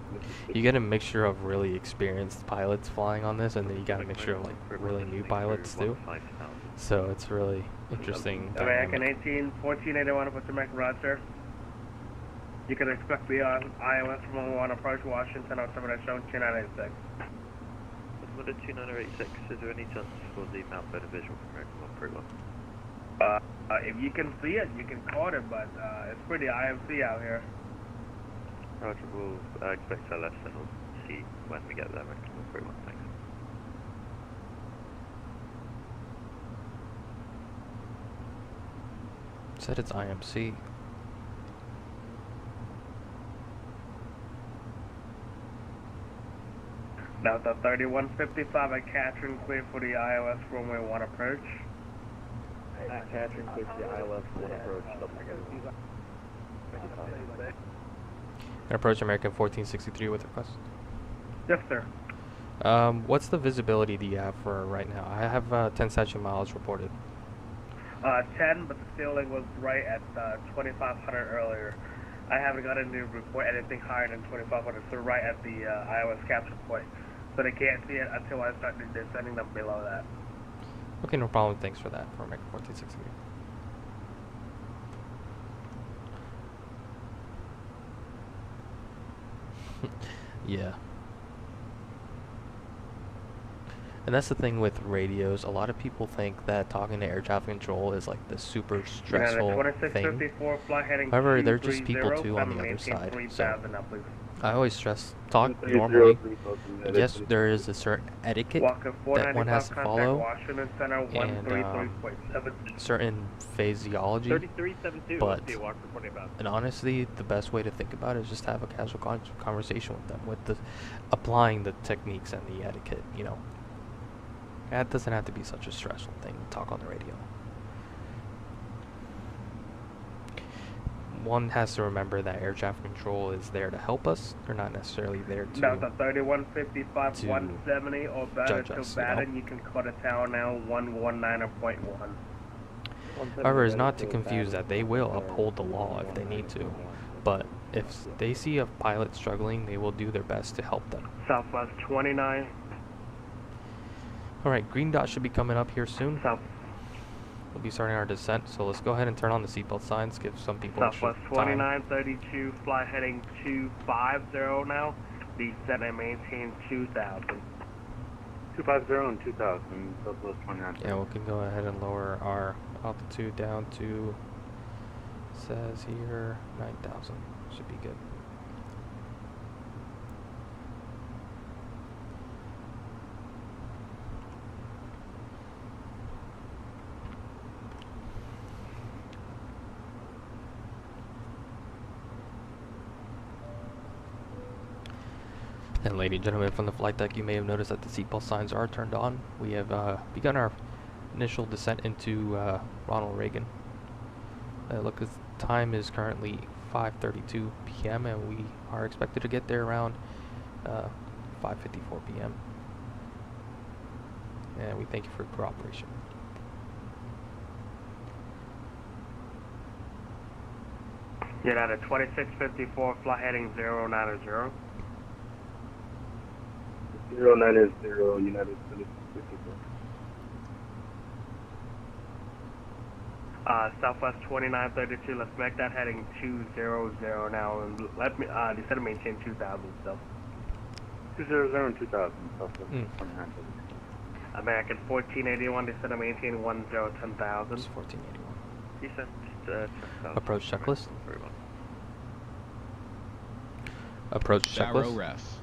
You get a mixture of really experienced pilots flying on this, and then you got a mixture of like really new pilots too. So it's really interesting American dynamic. 18, 1481 Potomac, roger. You can expect the ILS from 1 approach Washington, altimeter shown 2986. Altimeter 2986, is there any chance for the mount better visual from American 131? If you can see it, you can call it, but it's pretty IMC out here. Roger, we'll expect LS and we'll see when we get there, American 131, thanks. Said it's IMC. Now the 3155 at Catherine, clear for the ILS runway 1 approach. Catherine, clear for the ILS 1 approach. And approach American 1463 with request. Yes, sir. What's the visibility do you have for right now? I have 10 statute miles reported. 10, but the ceiling was right at 2500 earlier. I haven't got a new report anything higher than 2500, so right at the ILS capture point. So they can't see it until I start descending them below that. Okay, no problem. Thanks for that for American 1463. Yeah. And that's the thing with radios. A lot of people think that talking to air traffic control is like the super stressful thing. However, they're just people too on the other side. So I always stress, talk normally. Yes, there is a certain etiquette that one has to follow, and certain physiology. But, and honestly, the best way to think about it is just have a casual conversation with them, with the applying the techniques and the etiquette. You know. That doesn't have to be such a stressful thing to talk on the radio. One has to remember that air traffic control is there to help us. They're not necessarily there to now the 3155 170 or better to Baden, you can cut a tower now 119.1. However, it's not to confuse that they will uphold the law if they need to. But if they see a pilot struggling, they will do their best to help them. Southwest 29. Alright, green dot should be coming up here soon. We'll be starting our descent, so let's go ahead and turn on the seatbelt signs, give some people Southwest 2932, fly heading 250 now. Descent and maintain 2000. 250 and 2000, Southwest 29. Yeah, we can go ahead and lower our altitude down to, says here, 9,000. Should be good. And ladies and gentlemen, from the flight deck, you may have noticed that the seatbelt signs are turned on. We have begun our initial descent into Ronald Reagan. Look, the time is currently 5:32 p.m. and we are expected to get there around 5:54 p.m. And we thank you for your cooperation. United 2654, fly heading 090. 090, United 2654. Southwest 2932, let's make that heading 200 now, and let me, descend and maintain 2000 still. 200 and 2000, Southwest 2932. American 1481, descend and maintain 10,000. 1481. Descent, 10,000. Approach checklist. Approach checklist. ref.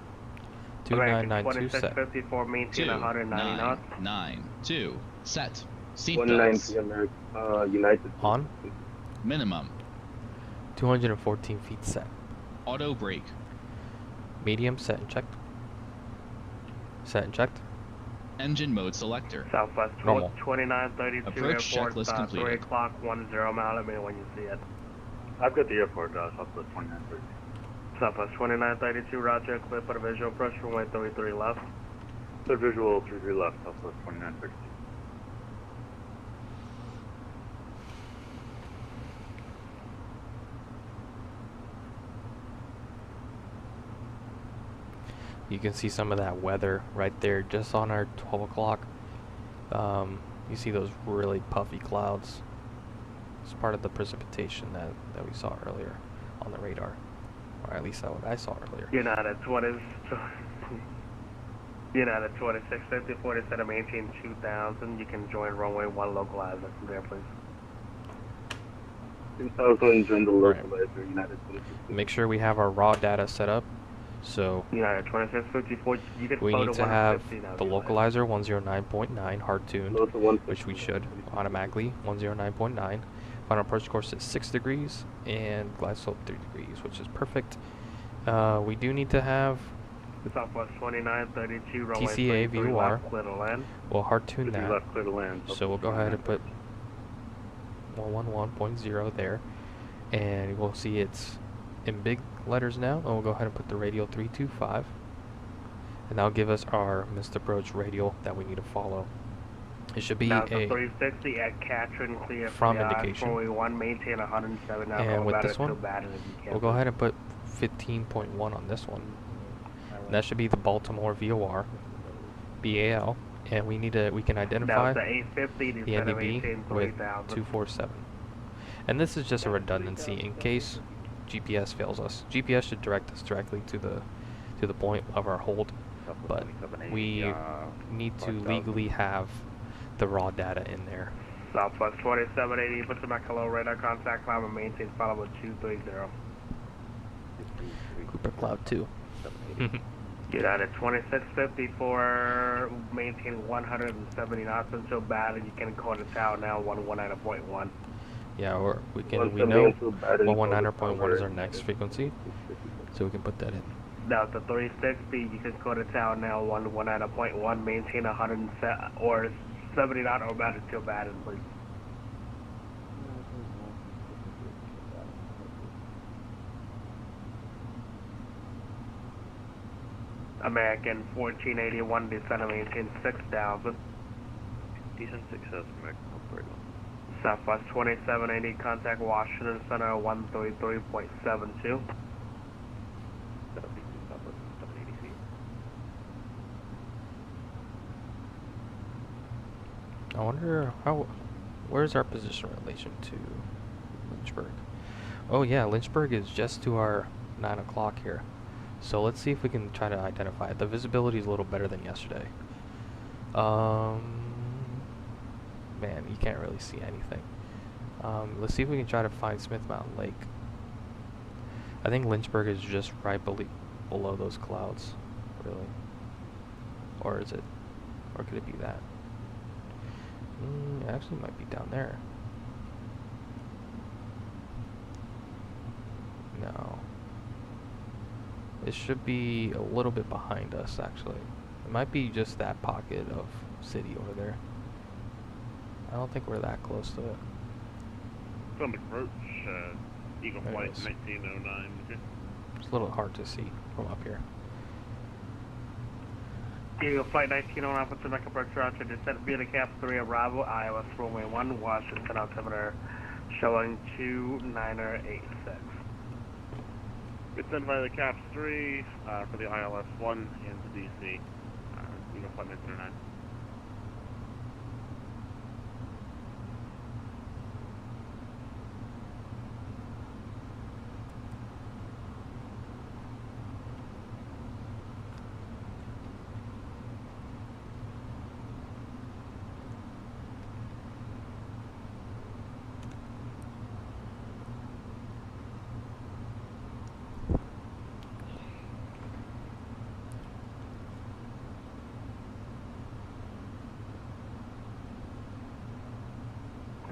2992 set. 2654, maintain 190 knots. 292 set. 190 United. On. Minimum. 214 feet set. Auto brake. Medium set and checked. Set and checked. Engine mode selector. Southwest 2932 Approach airport, checklist 3 completed. o'clock 10 mile. Let me know when you see it. I've got the airport, Southwest 2932. Southwest 2932, roger, clear for the visual approach, runway 33 left. The visual 33 left, Southwest 2932. You can see some of that weather right there just on our 12 o'clock. You see those really puffy clouds. It's part of the precipitation that we saw earlier on the radar. Or at least what I saw earlier. United 2650, instead of maintain 2000, you can join runway 1 localizer from there, please. 2000, join the localizer, United 2650. Make sure we have our raw data set up. So United 2654, you can we flow need to to have 150 now, the localizer 109.9 hard tuned, which we should automatically 109.9. Final approach course is 6 degrees and glide slope 3 degrees, which is perfect. We do need to have Southwest 2932, runway TCA 33 VOR. left, clear to land. We'll hard tune Should be that. left, clear to land. So we'll go ahead and put 111.0 there, and we'll see it's in big letters now, and we'll go ahead and put the radial 325, and that'll give us our missed approach radial that we need to follow. It should be now a 360 at Katrin, clear from for indication. runway 1, maintain 107 now. And with this one, we'll go ahead and and put 15.1 on this one. And that should be the Baltimore VOR, BAL, and we can identify the 850 the NDB with 247. And this is just a redundancy in case GPS fails us. GPS should direct us directly to the point of our hold, but we need to legally have the raw data in there. Southwest 2780, put some hello radar contact, climb and maintain follow 230. Cooper Cloud 2. United 2654, maintain 170 knots until bad, and you can call the tower now 119.1. Yeah, or we know 119.1 is our next frequency, so we can put that in. Now the 360, you can call the tower now 119.1, maintain 100 or 70 knot or better until bad, please. American 1481, descend and maintain 6,000. Descend 6,000, American 141. Southwest 2780, contact Washington Center 133.72. I wonder where's our position in relation to Lynchburg? Oh yeah, Lynchburg is just to our 9 o'clock here. So let's see if we can try to identify it. The visibility is a little better than yesterday. Man, you can't really see anything. Let's see if we can try to find Smith Mountain Lake. I think Lynchburg is just right below those clouds, really. Or is it? Or could it be that? It actually might be down there. No. It should be a little bit behind us, actually. It might be just that pocket of city over there. I don't think we're that close to it. From approach, Eagle There it Flight is. 1909. It's a little hard to see from up here. Eagle Flight 1909, Pacific approach Roger, descent via the Cap 3 arrival, Iowa, runway 1, Washington, altimeter showing 2986. Descend via the CAPS 3 for the ILS 1 into DC. Eagle Flight 1909.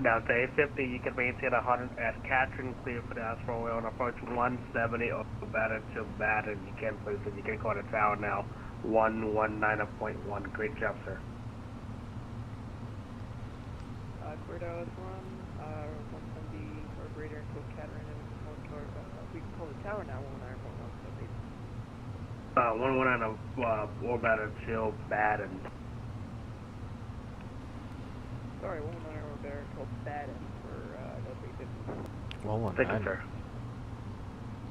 Now to 850, you can maintain 100 at Katrin, clear for the house runway on approach 170 or better to bad, and you can place it. You can call the tower now 119.1. Great job, sir. Clear Dallas 1, 170 for Greater until Katrin and we can call the tower now 119.1. 119 or better till bad, and Sorry, 119 or better until Baden for Delta 850. 119. sir.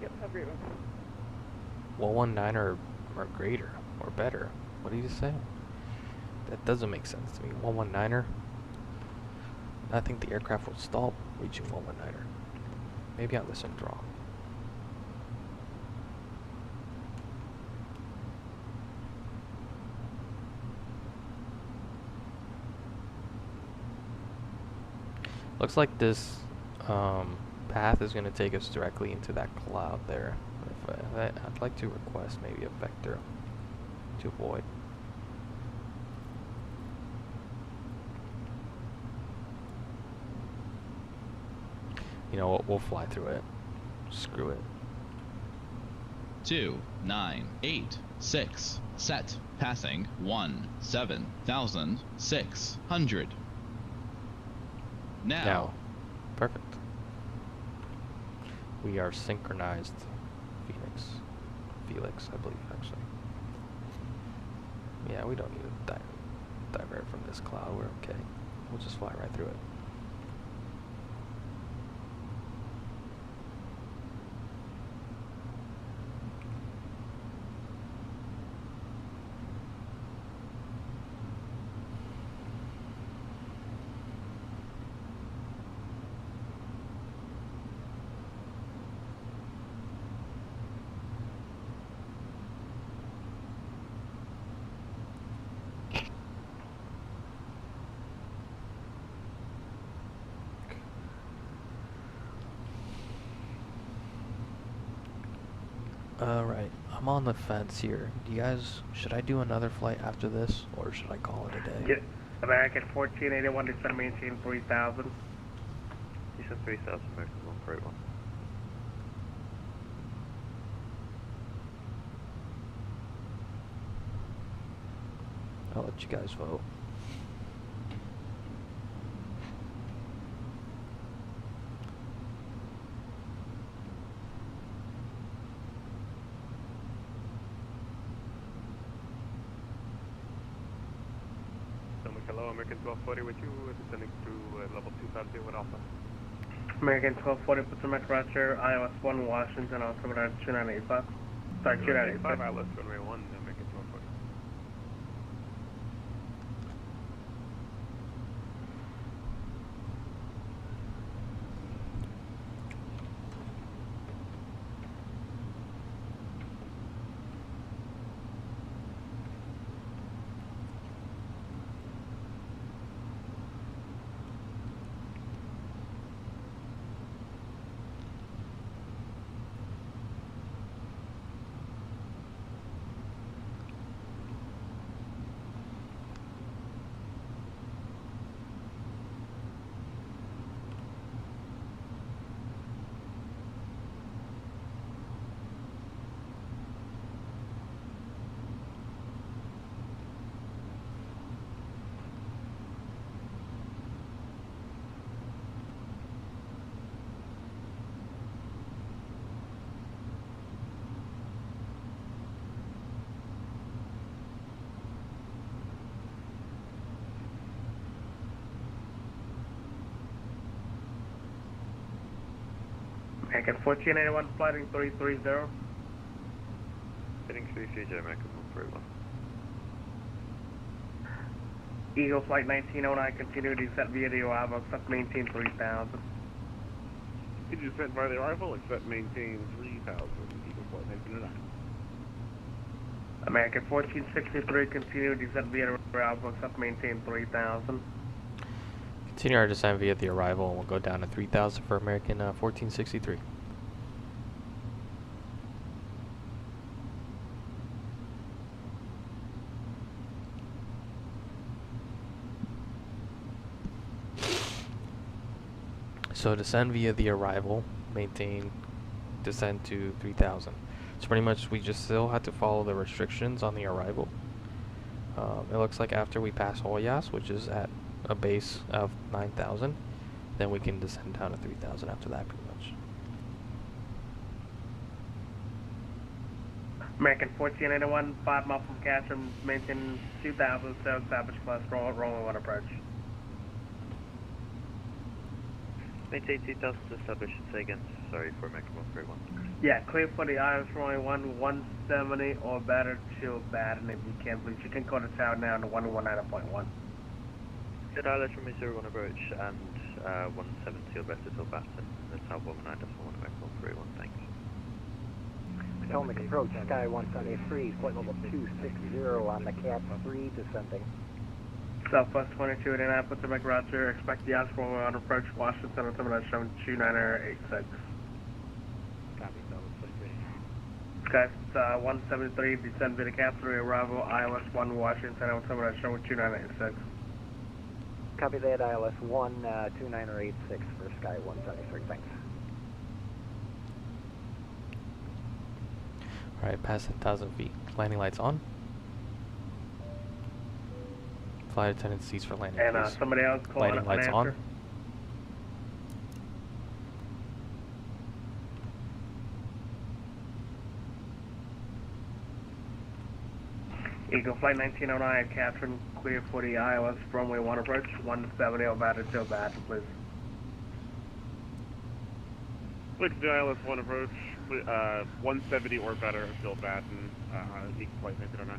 Yep, have a great one. 119 or or greater or better. What did you say? That doesn't make sense to me. 119er. I think the aircraft will stall reaching 119er. Maybe I listened wrong. Looks like this path is going to take us directly into that cloud there. I'd like to request maybe a vector to avoid. You know what? We'll fly through it. Screw it. 2986. Set. Passing 17,600. Now. Perfect. We are synchronized. Felix, I believe, actually. Yeah, we don't need to divert from this cloud. We're okay. We'll just fly right through it. Alright, I'm on the fence here. Do you guys, should I do another flight after this, or should I call it a day? Yeah. American 1481, descend maintain 3000. You said 3000, American 141. I'll let you guys vote. Hello, American 1240 with you, descending to level 250 with Alpha. American 1240, Potomac Roger, iOS 1 Washington, altimeter 2985. Sorry, 2985. ILS runway 1, American 1240. American 1481, flighting 330. Heading 330, American 141. Eagle Flight 1909, continue descent via the arrival, accept maintain 3000. Did you descend via the arrival, accept maintain 3000, Eagle Flight 1909. American 1463, continue descent via the arrival, accept maintain 3000. Continue our descent via the arrival, and we'll go down to 3000 for American 1463. So descend via the arrival, maintain descend to 3000. So pretty much we just still have to follow the restrictions on the arrival. It looks like after we pass Hoyas, which is at a base of 9,000, then we can descend down to 3,000 after that, pretty much. American 1481, 5 miles from Castro, maintain 2,000, so established class, rolling one approach. Maintain 2000 to establish, say again, sorry, for American 131. Yeah, clear for the ILS runway 170 or better till bad, and if you can, please, you can call the tower now on the 119.1. Good ILS runway 01 approach and 170 or better till Baton. The tower 119.1 American 131, thanks. Potomac approach, Sky 173, flight level 260 on the Cat 3 descending. Southwest 22 89, Potomac Roger, expect the ILS runway on approach, Washington, altimeter showing 29086. Copy, Okay, 173, descend via the Cat 3, arrival, ILS 1 Washington, altimeter showing 2986. Copy that, ILS 1, 2986 for Sky 173, thanks. Alright, past 10,000 feet. Landing lights on. Flight attendant cease for landing. And please. somebody else call Lighting lights on. Eagle Flight 1909, Catherine, clear for the ILS runway 1 approach, 170 or better till bad, please. Clear to the ILS 1 approach, 170 or better until Baton, Eagle Flight 1909.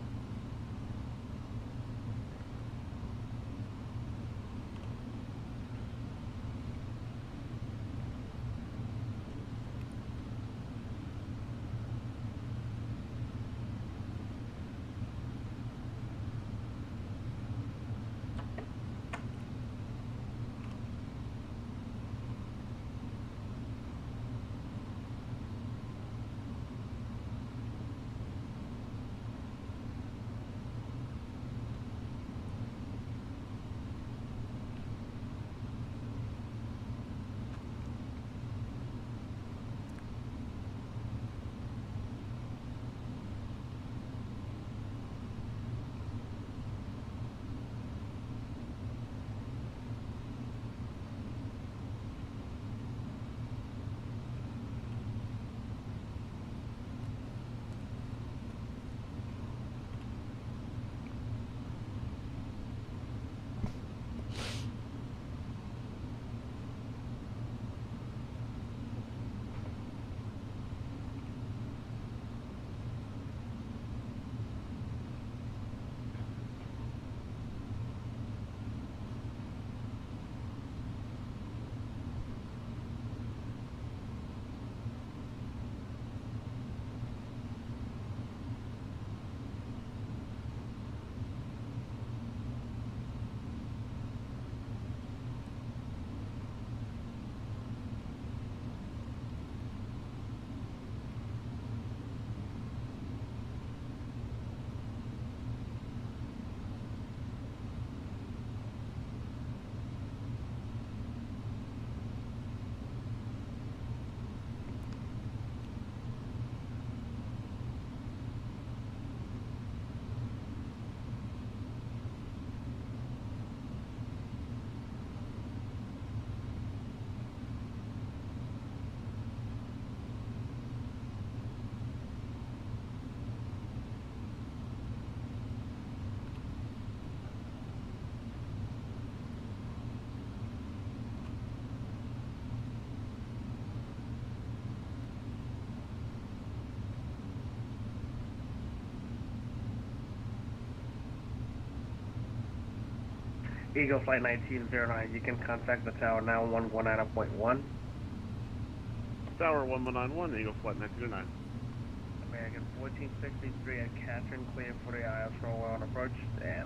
Eagle Flight 1909, you can contact the tower now 119.1. Tower 1191, Eagle Flight 1909. American 1463 at Catherine, clear for the ILS runway on approach, and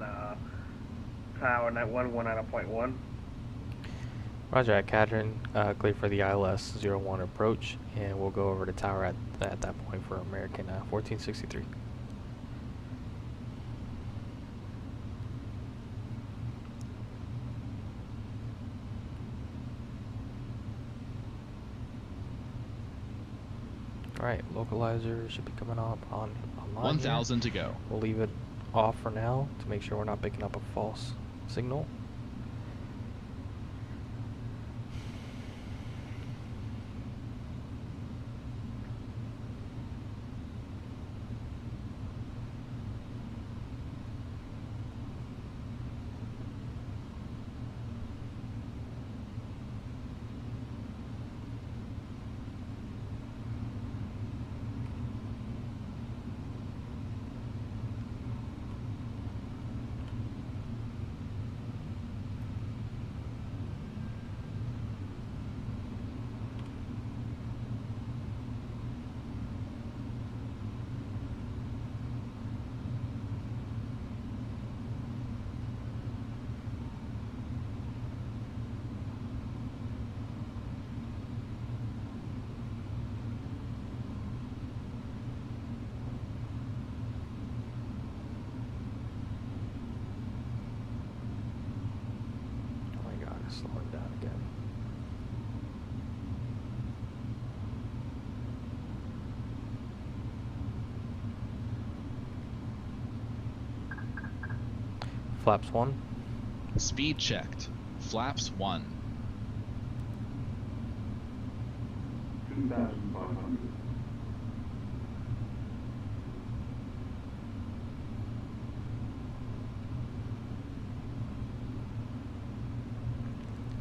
tower 119.1. Roger, at Catherine, clear for the ILS 01 approach, and we'll go over the tower at that point for American 1463. Alright, localizer should be coming up online. 1,000 to go. We'll leave it off for now to make sure we're not picking up a false signal. Flaps 1. Speed checked. Flaps 1. 2,500.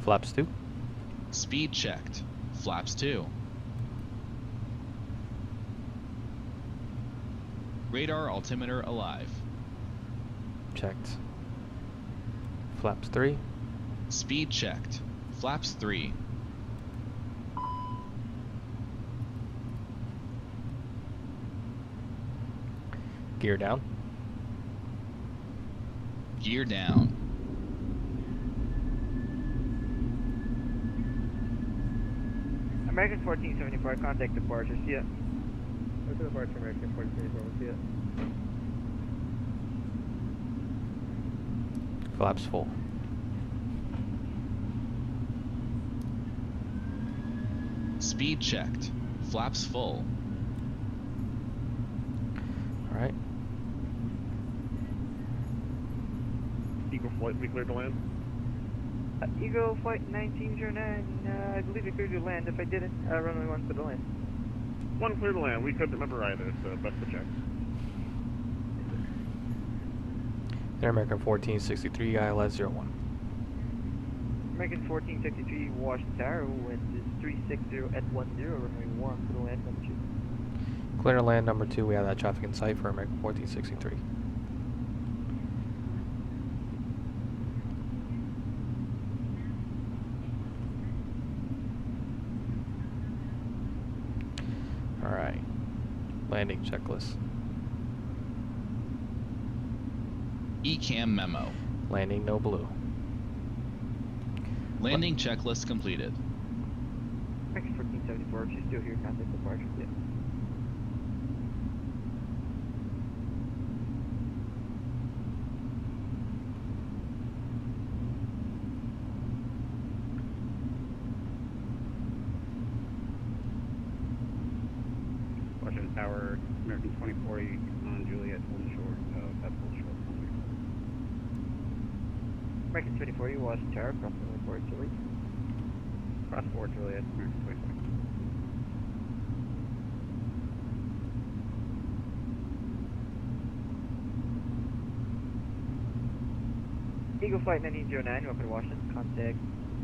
Flaps 2. Speed checked. Flaps 2. Radar altimeter alive. Checked. Flaps 3. Speed checked. Flaps 3. Gear down. Gear down. American 1474, contact departure, see ya. What's the departure, American 1474, see ya. Flaps full. Speed checked. Flaps full. Alright. Eagle flight, we cleared to land. Eagle flight 1909, I believe you cleared to land. If I didn't, runway 1 clear to land. One clear to land. We couldn't remember either, so best to check. Air American 1463, ILS 01. American 1463, Washington Tower, wind is 360 at 10, runway 1 clear to land, number 2. Clear to land number 2, we have that traffic in sight for American 1463. Alright. Landing checklist. ECAM memo. Landing no blue. Landing checklist completed. American 1474, she's still here, contact departure, yeah. Washington Tower, American 2040 on Juliet, hold short, that's hold short. American 2040, Washington Tower, cross runway 4 Juliet. Cross 4 Juliet, American 2040. Eagle flight 1909, open Washington, contact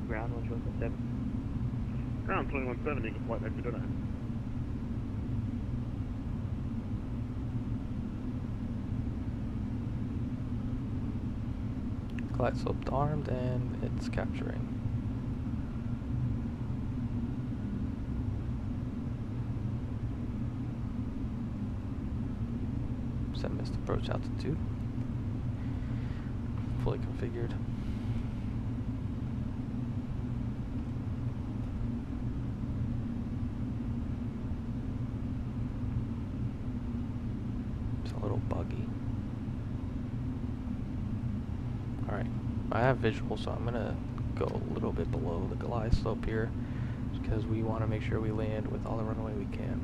ground 1117. Ground 217, Eagle flight 1909. Glide sloped armed and it's capturing. Set missed approach altitude. Fully configured. It's a little buggy. Alright, I have visual, so I'm gonna go a little bit below the glide slope here because we want to make sure we land with all the runway we can.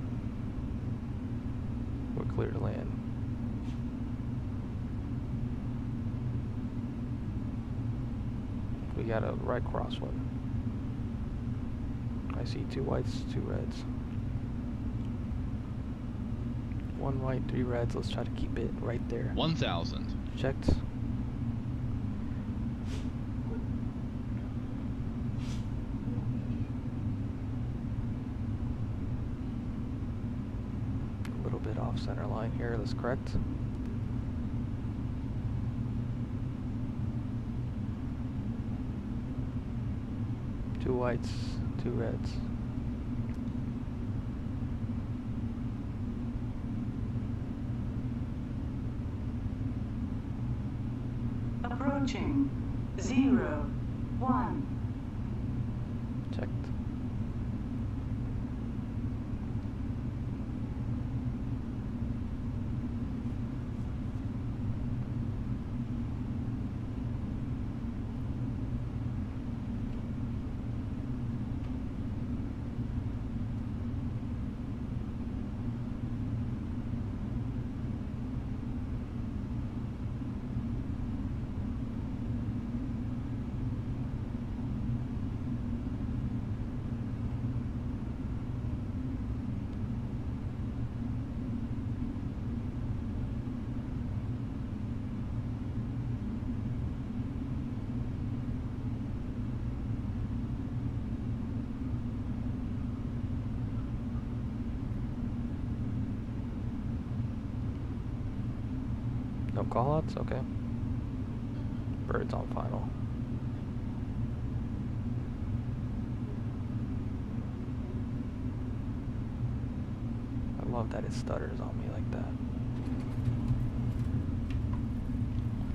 We're clear to land. We got a right crosswind. I see 2 whites, 2 reds. 1 white, 3 reds. Let's try to keep it right there. 1000. Checked. A little bit off center line here. That's correct. Two whites, 2 reds. Approaching 0, 1. Checked. No callouts? Okay. Birds on final. I love that it stutters on me like that.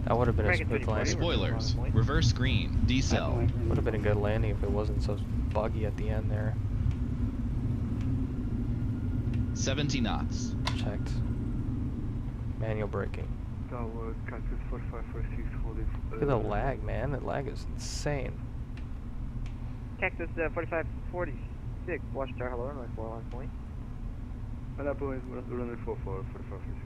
That would have been a smooth landing. Spoilers. Reverse green. Decel. Would have been a good landing if it wasn't so buggy at the end there. 70 knots. Checked. Manual braking. Tower, Cactus 4546 holding. Look at the lag, man. The lag is insane. Cactus 4546, watchtower, hello, runway 4, line point. Runway 44, 4546.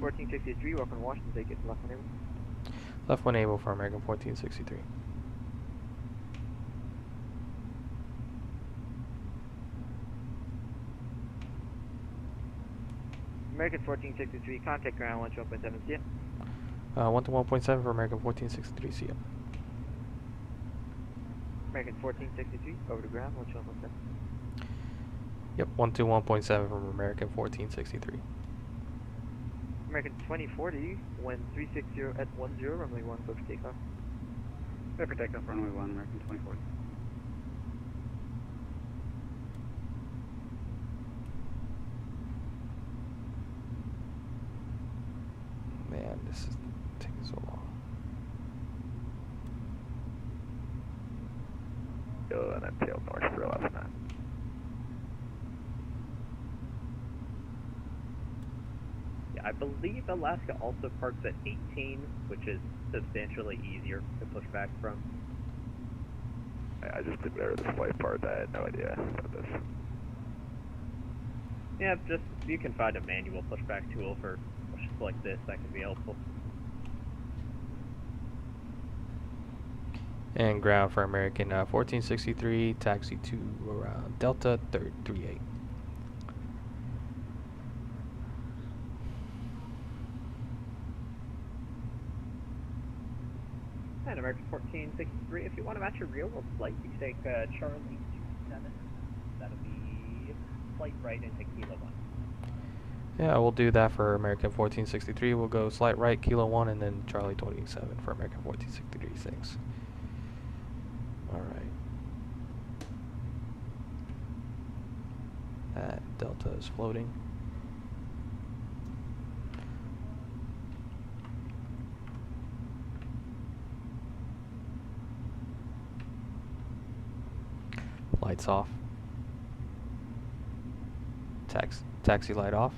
(1463), welcome to Washington, take it left one able. Left one able for American 1463. American 1463, contact ground 121.7, see ya. 1 to 1.7 for American 1463, see ya. American 1463, over to ground 121.7. Yep, 1 to 1.7 from American 1463. American 2040, wind 360 at 10, runway 1, clear for takeoff. Clear for takeoff, runway 1, American 2040. Man, this is taking so long. Yo, and then tail north for last night. Yeah, I believe Alaska also parks at 18, which is substantially easier to push back from. I just did there this white part. I had no idea about this. Yeah, just you can find a manual pushback tool for pushes like this that can be helpful. And ground for American 1463, taxi to Delta 38. And American 1463, if you want to match your real world flight, you can take Charlie 27. That'll be flight right into Kilo 1. Yeah, we'll do that for American 1463. We'll go slight right, Kilo 1, and then Charlie 27 for American 1463. Thanks. Alright. That Delta is floating. Lights off. Taxi light off.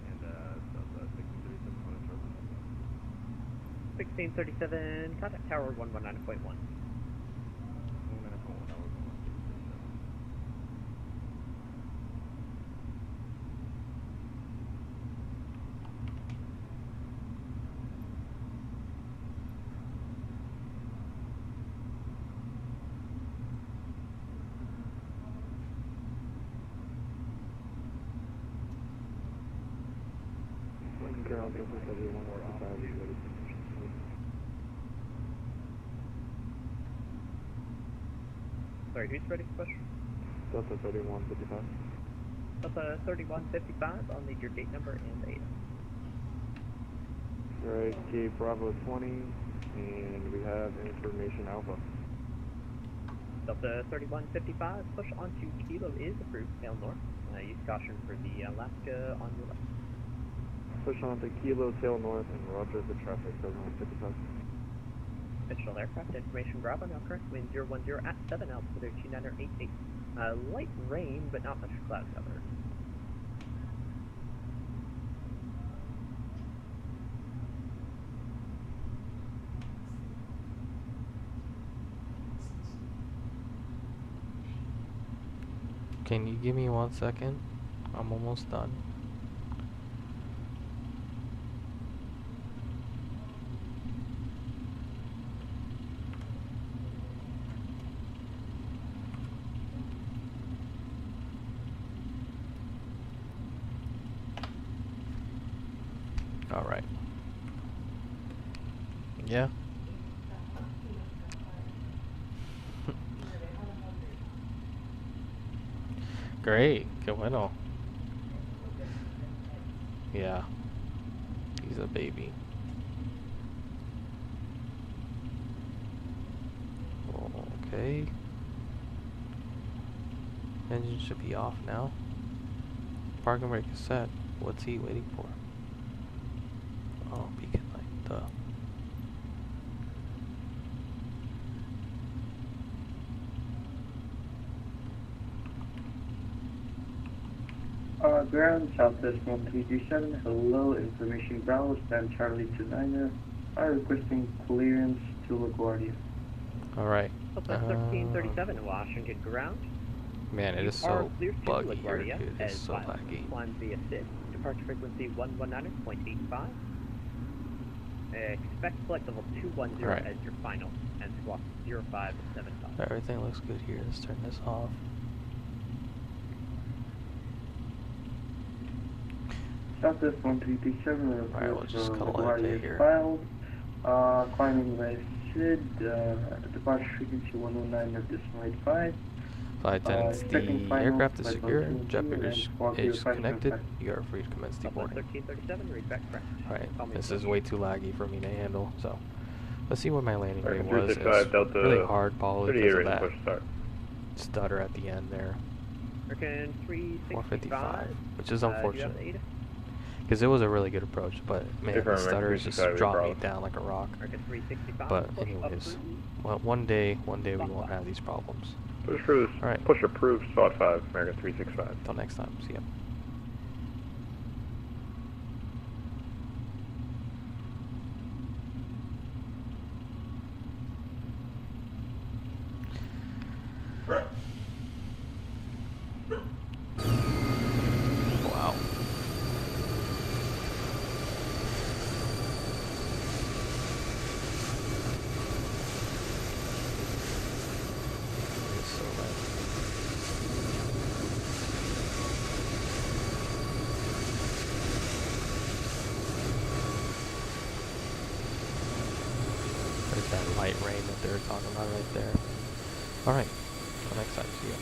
And Delta 1637, contact tower 119.1. Ground Delta 31, Sorry, who's ready to push? Delta 3155. Delta 3155, I'll need your gate number and data. Right, Cape Bravo 20, and we have information Alpha. Delta 3155, push onto Kilo is approved, tail north. Use caution for the Alaska on your left. Push on to Kilo, tail north, and roger the traffic, 3155. Conventional aircraft information Bravo, now current wind 010 at 7, altitude 2988. Light rain, but not much cloud cover. Can you give me 1 second? I'm almost done. All right. Yeah. Great. Qué bueno. Yeah. He's a baby. Okay. Engine should be off now. Parking brake is set. What's he waiting for? Oh, beacon light. Duh. Ground Southwest 1337, hello, information Bravo, stand Charlie 29er, requesting clearance to LaGuardia. Alright. Southwest 1337, Washington ground. Man, it is so buggy here, dude. It's so laggy. Climb via SID, departure frequency 119.85. Expect flight level 210 as your final, and squawk 0575. Everything looks good here. Let's turn this off. Southwest 1337, Alright, we'll just call it a day here. Filed. Climbing by SID, departure frequency 109.85. Flight attendants, the aircraft is secure, jet bridge is connected, you are free to commence deboarding. 1337, read back correct. Alright, this is way too laggy for me to handle, so let's see what my landing rate was. It's really hard, probably because of that stutter at the end there. 455, which is unfortunate. Because it was a really good approach, but man, the stutter just dropped me down like a rock. But anyways, well, one day we won't have these problems. Push approved, SWAT 5, American 365. Until next time, see ya. Wow. It's so bad. There's that light rain that they were talking about right there. Alright, until next time, see ya.